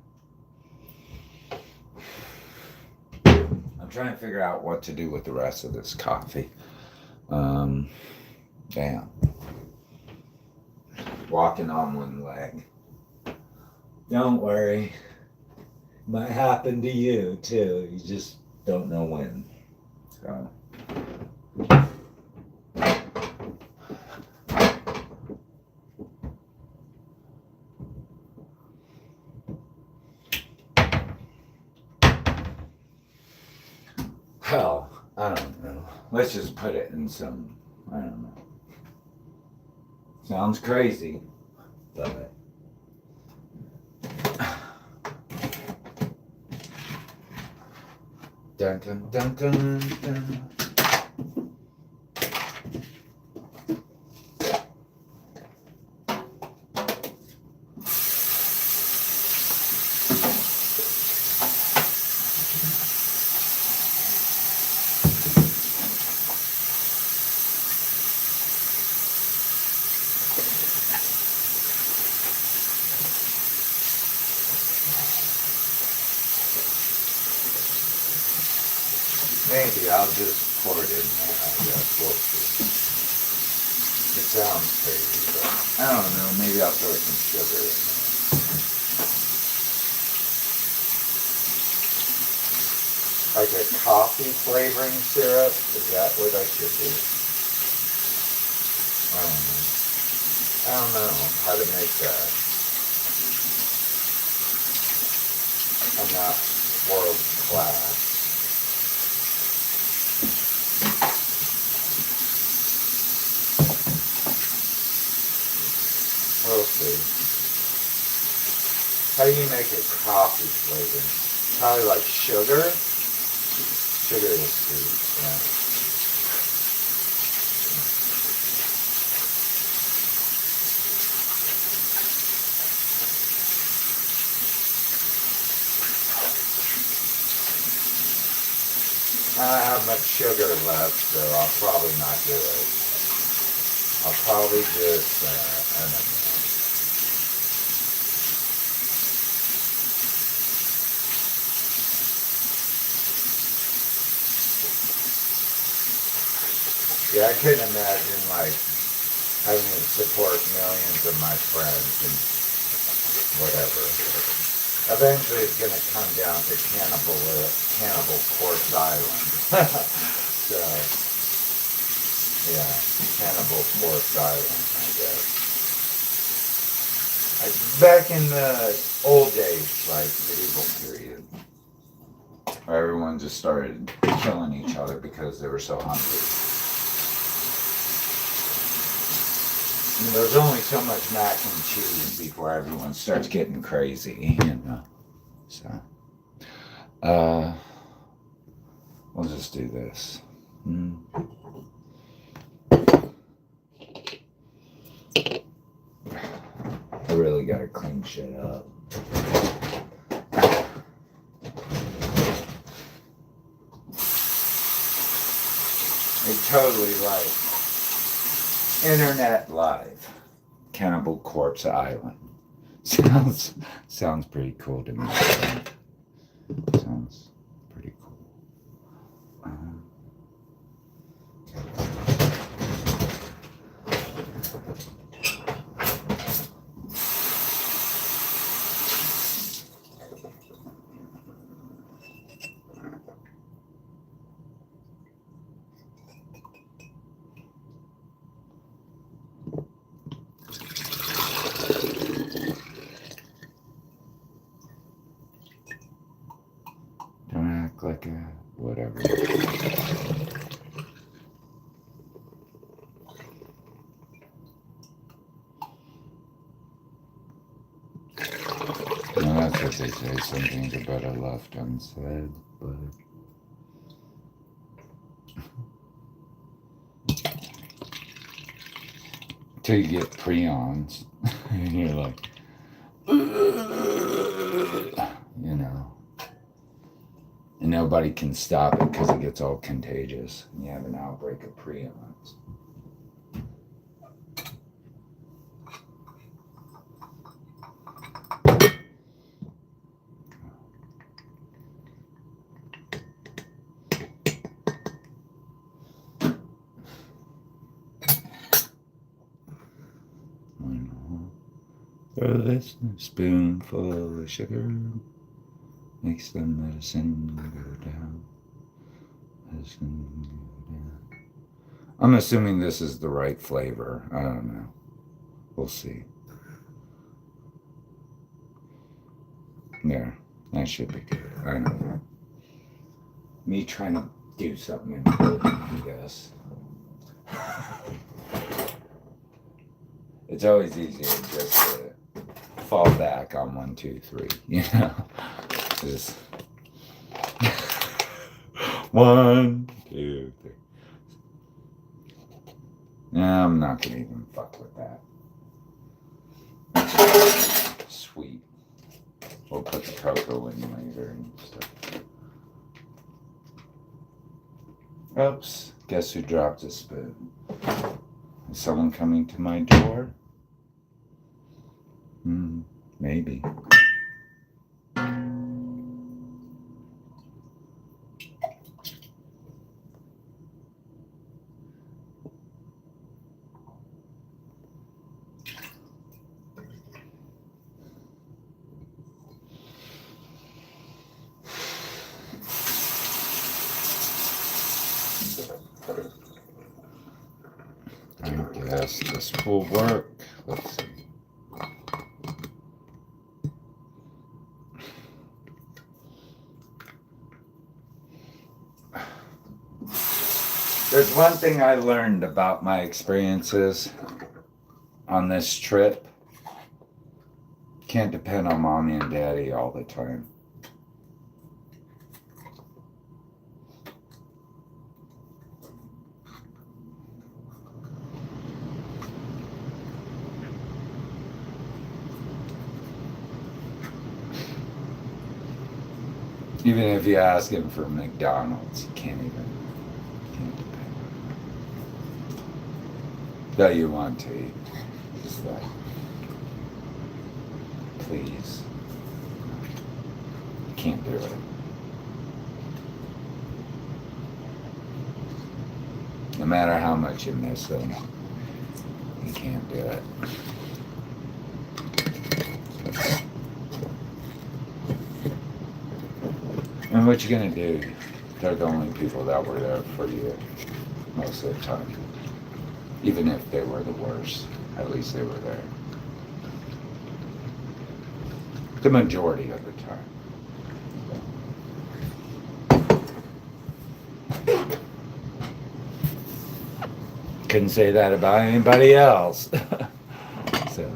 I'm trying to figure out what to do with the rest of this coffee. Damn. Walking on one leg. Don't worry. Might happen to you too. You just don't know when. So. Well, I don't know. Let's just put it in some, I don't know. Sounds crazy, but dun dun dun dun dun. Maybe I'll just pour it in there, I guess. We'll see. It sounds crazy, but I don't know. Maybe I'll throw some sugar in there. Like a coffee flavoring syrup? Is that what I should do? I don't know how to make that. I'm not world class. We'll see. How do you make a coffee flavor? Probably like sugar? Sugar is sweet, yeah. I don't have much sugar left, so I'll probably not do it. I'll probably just, I don't know. Yeah, I couldn't imagine, like, having to support millions of my friends and whatever. Eventually it's going to come down to Cannibal Corpse Island. So, yeah, Cannibal Corpse Island, I guess. Like, back in the old days, like, medieval period, where everyone just started killing each other because they were so hungry. There's only so much mac and cheese before everyone starts getting crazy, you know. So, we'll just do this. I really gotta clean shit up. It's totally like Internet Live, Cannibal Corpse Island. Sounds pretty cool to me. Sounds pretty cool. Don't act like a whatever. Well, that's what they say. Some things are better left unsaid, but till you get prions, and you're like, you know, and nobody can stop it because it gets all contagious, and you have an outbreak of prions. Throw this spoonful of sugar, makes the medicine go down. Medicine go down. I'm assuming this is the right flavor. I don't know. We'll see. There, that should be good. I don't know. Me trying to do something important, I guess. It's always easier just to fall back on 1, 2, 3, you know? Just 1, 2, 3. Nah, I'm not gonna even fuck with that. Sweet. We'll put the cocoa in later and stuff. Oops, guess who dropped a spoon? Is someone coming to my door? Maybe. I guess this will work. Let's see. There's one thing I learned about my experiences on this trip. Can't depend on mommy and daddy all the time. Even if you ask him for McDonald's, you can't depend. That you want to eat. Just like, please. You can't do it. No matter how much you miss them, you can't do it. And what you gonna do? They're the only people that were there for you most of the time. Even if they were the worst, at least they were there. The majority of the time. Couldn't say that about anybody else. So,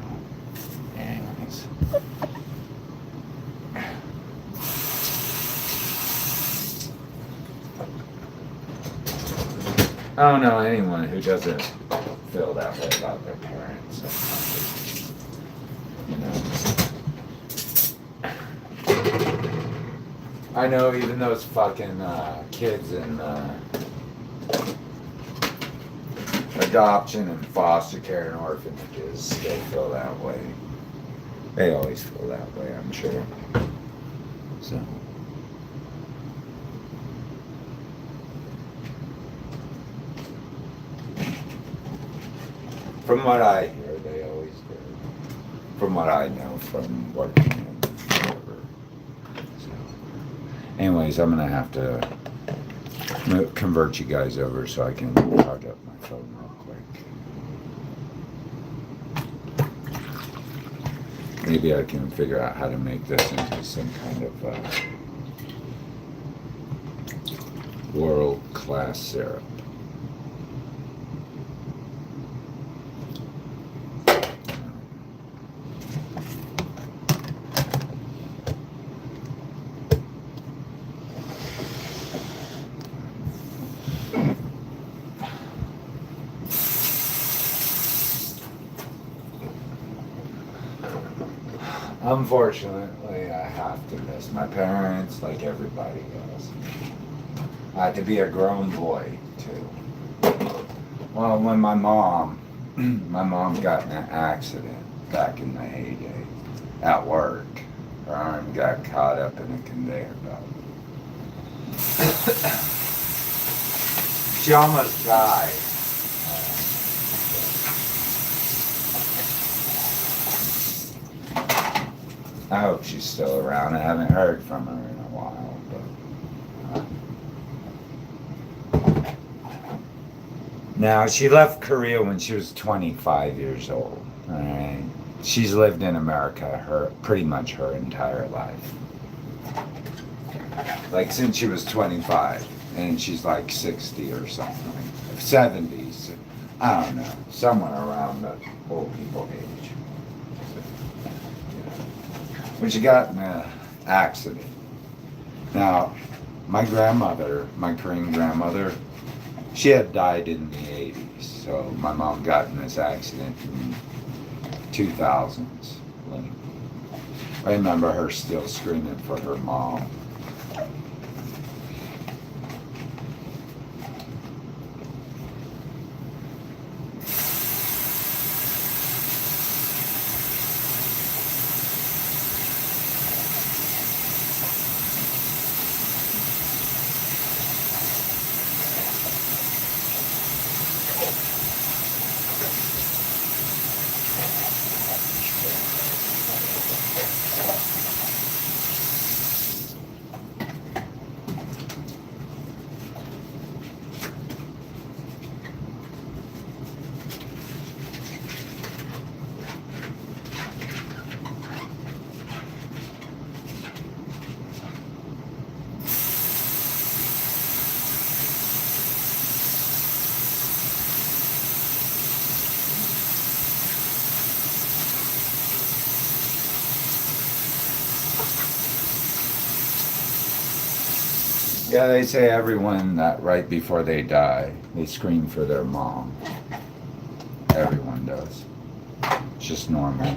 anyways. I don't know anyone who doesn't feel that way about their parents. You know. I know even those fucking kids in adoption and foster care and orphanages, they feel that way. They always feel that way, I'm sure. So. From what I hear, they always do. From what I know from working in the river. So. Anyways, I'm going to have to convert you guys over so I can charge up my phone real quick. Maybe I can figure out how to make this into some kind of world-class syrup. Unfortunately, I have to miss my parents like everybody else. I had to be a grown boy, too. Well, when my mom got in an accident back in the heyday at work. Her arm got caught up in a conveyor belt. She almost died. I hope she's still around. I haven't heard from her in a while, but now she left Korea when she was 25 years old. All right, she's lived in America pretty much her entire life, like since she was 25, and she's like 60 or something, 70s. I don't know, somewhere around the old people age. When she got in an accident. Now, my grandmother, my Korean grandmother, she had died in the 80s. So my mom got in this accident in 2000s. I remember her still screaming for her mom. Yeah, they say everyone that right before they die, they scream for their mom. Everyone does. It's just normal.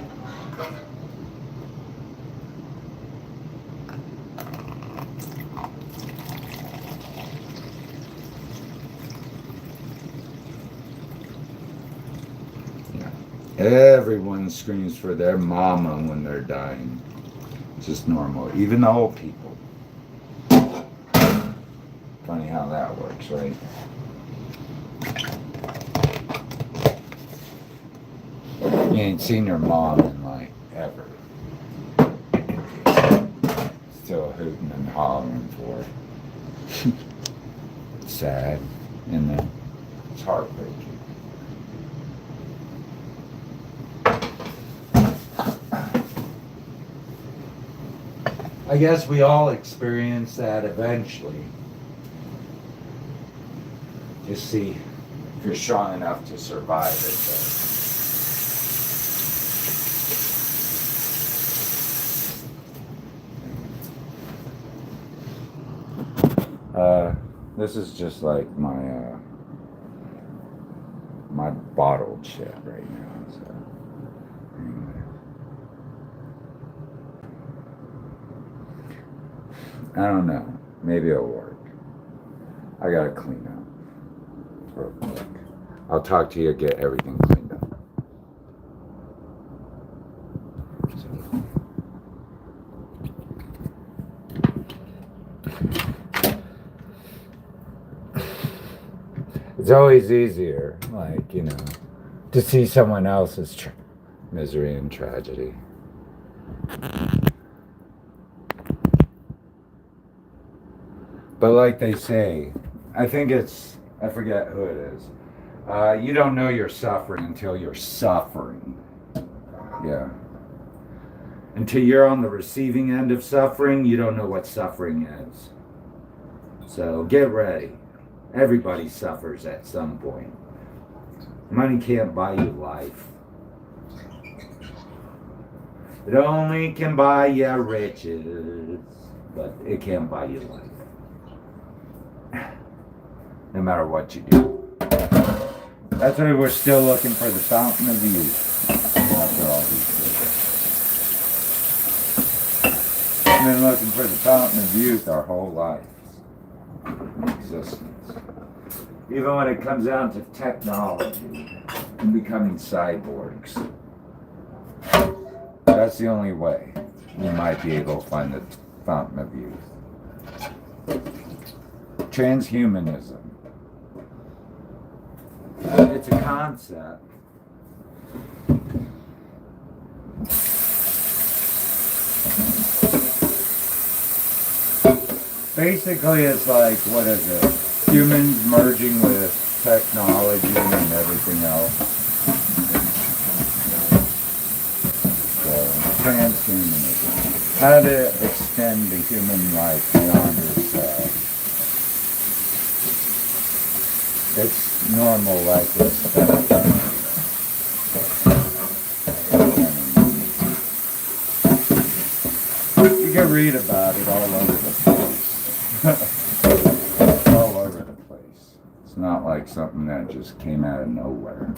Yeah. Everyone screams for their mama when they're dying. It's just normal. Even the old people. Funny how that works, right? You ain't seen your mom in like ever. Still hooting and hollering for her. Sad, and then it's heartbreaking. I guess we all experience that eventually. Just see if you're strong enough to survive it. This is just like my my bottled shit right now. So anyway. I don't know. Maybe it'll work. I gotta clean up. Real quick. I'll talk to you, get everything cleaned up. So. It's always easier, like, to see someone else's misery and tragedy. But like they say, I forget who it is. You don't know you're suffering until you're suffering. Yeah. Until you're on the receiving end of suffering, you don't know what suffering is. So get ready. Everybody suffers at some point. Money can't buy you life. It only can buy you riches, but it can't buy you life. No matter what you do. That's why we're still looking for the fountain of youth. After all these years. We've been looking for the fountain of youth our whole life. Existence. Even when it comes down to technology and becoming cyborgs. That's the only way you might be able to find the fountain of youth. Transhumanism. It's a concept. Basically, it's like, what is it? Humans merging with technology and everything else. So, transhumanism. How to extend the human life beyond yourself. It's normal like this stuff. You can read about it all over the place. All over the place. It's not like something that just came out of nowhere.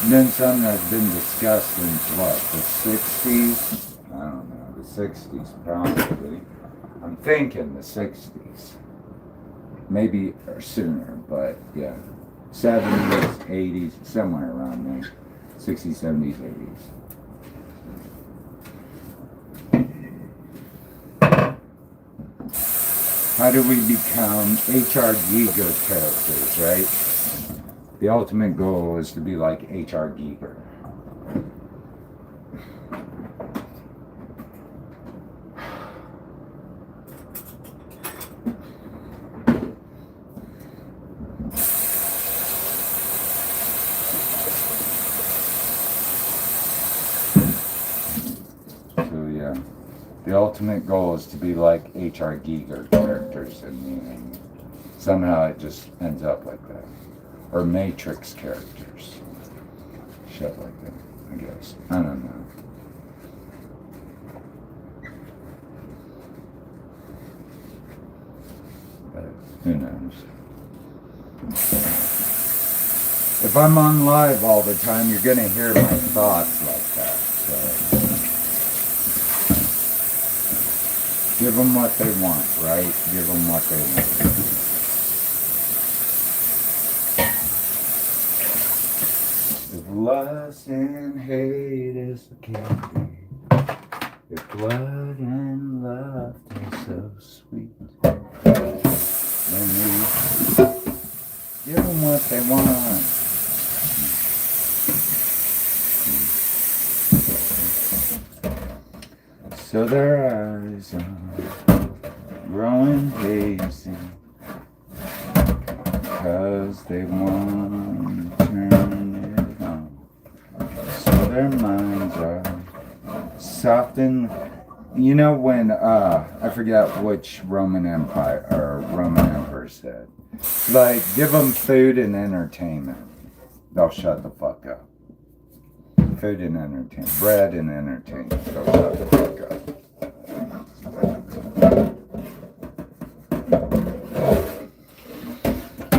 And then something that's been discussed since what, the 60s? I don't know, the 60s probably. I'm thinking the 60s. Maybe or sooner, but yeah. 70s, 80s, somewhere around there. 60s, 70s, 80s. How do we become H.R. Giger characters, right? The ultimate goal is to be like H.R. Giger. The ultimate goal is to be like H.R. Giger characters in the end. Somehow it just ends up like that. Or Matrix characters. Shit like that, I guess. I don't know. But who knows? If I'm on live all the time, you're going to hear my thoughts like that. So. Give them what they want, right? Give them what they want. If lust and hate is the candy, if blood and love taste so sweet, then we give them what they want. So their eyes are growing hazy, 'cause they want to turn it on. So their minds are soft and, you know when, I forget which Roman emperor said, like, give them food and entertainment, they'll shut the fuck up. Food and entertainment, bread and entertainment, they'll shut the fuck up.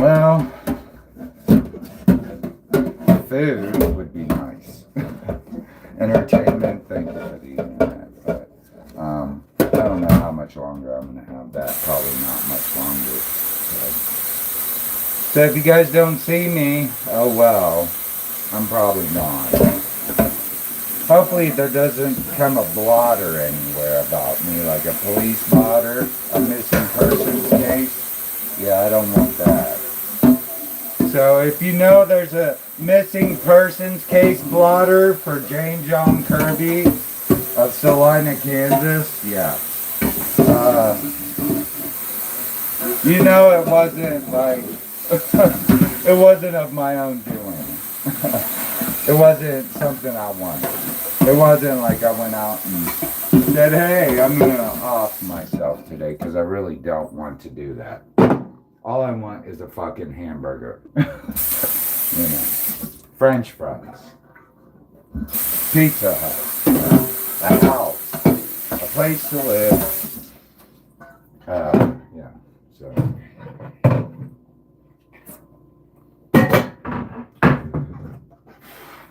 Well, food would be nice. Entertainment, thank you for eating that, but I don't know how much longer I'm going to have that. Probably not much longer. So if you guys don't see me, oh well, I'm probably gone. Hopefully there doesn't come a blotter anywhere about me, like a police blotter, a missing persons case. Yeah, I don't want that. So if you know there's a missing persons case blotter for Yong Kerby of Salina, Kansas, yeah. You know it wasn't like, it wasn't of my own doing. It wasn't something I wanted. It wasn't like I went out and said, hey, I'm going to off myself today because I really don't want to do that. All I want is a fucking hamburger. You know, French fries, Pizza Hut, a house, a place to live. Yeah, so.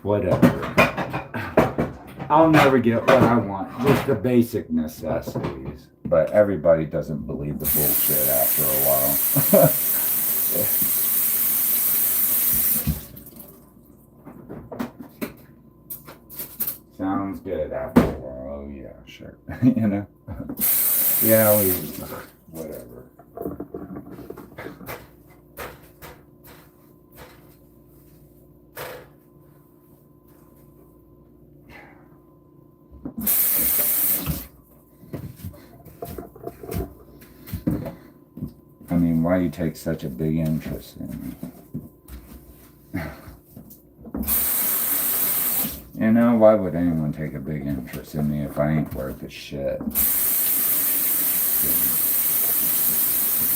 Whatever. I'll never get what I want, just the basic necessities. But everybody doesn't believe the bullshit after a while. Sounds good after a while. Oh yeah, sure. You know? Yeah, whatever. I mean, why you take such a big interest in me? You know, why would anyone take a big interest in me if I ain't worth a shit?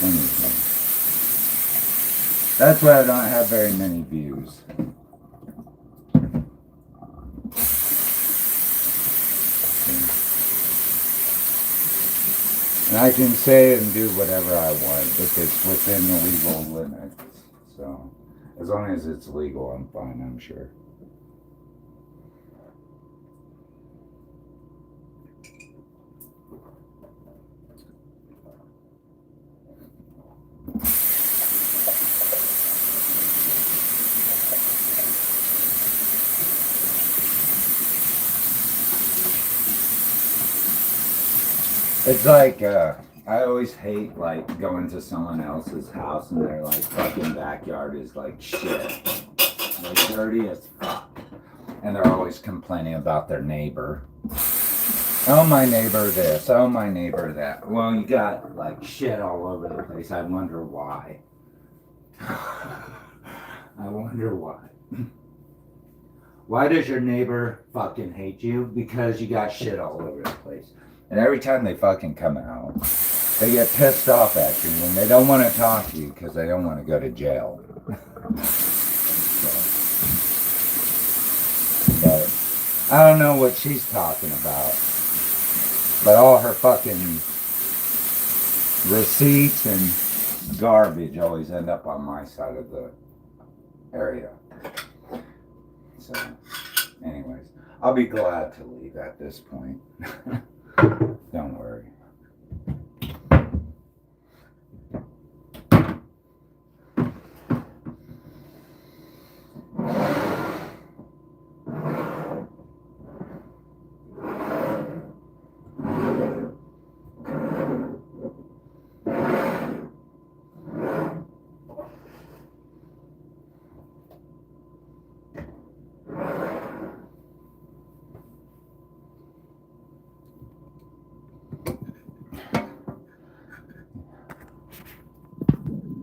Anything. That's why I don't have very many views. And I can say and do whatever I want if it's within the legal limits. So, as long as it's legal, I'm fine, I'm sure. It's like, I always hate, like, going to someone else's house and their, like, fucking backyard is, like, shit. Like, dirty as fuck. And they're always complaining about their neighbor. Oh, my neighbor this. Oh, my neighbor that. Well, you got, like, shit all over the place. I wonder why. I wonder why. Why does your neighbor fucking hate you? Because you got shit all over the place. And every time they fucking come out, they get pissed off at you and they don't want to talk to you because they don't want to go to jail. So, but I don't know what she's talking about. But all her fucking receipts and garbage always end up on my side of the area. So, anyways, I'll be glad to leave at this point. Don't worry.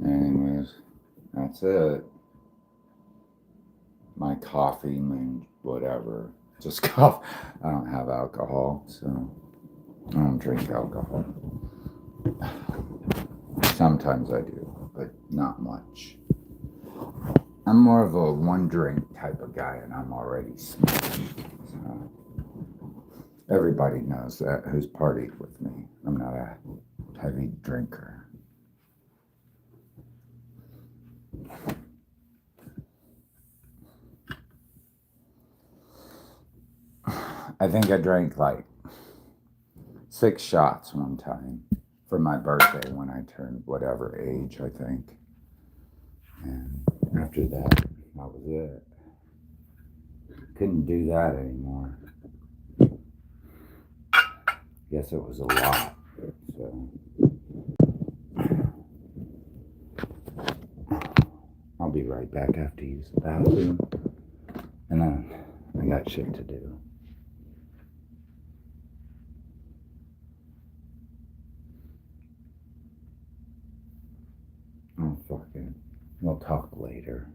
Anyways, that's it. My coffee, my whatever. Just cough. I don't have alcohol, so I don't drink alcohol. Sometimes I do, but not much. I'm more of a one drink type of guy, and I'm already smoking. So everybody knows that who's partied with me. I'm not a heavy drinker. I think I drank like 6 shots one time for my birthday when I turned whatever age, I think. And after that was it. Couldn't do that anymore. Guess it was a lot. So right back after you use the bathroom. And I got shit to do. Oh, fucking. We'll talk later.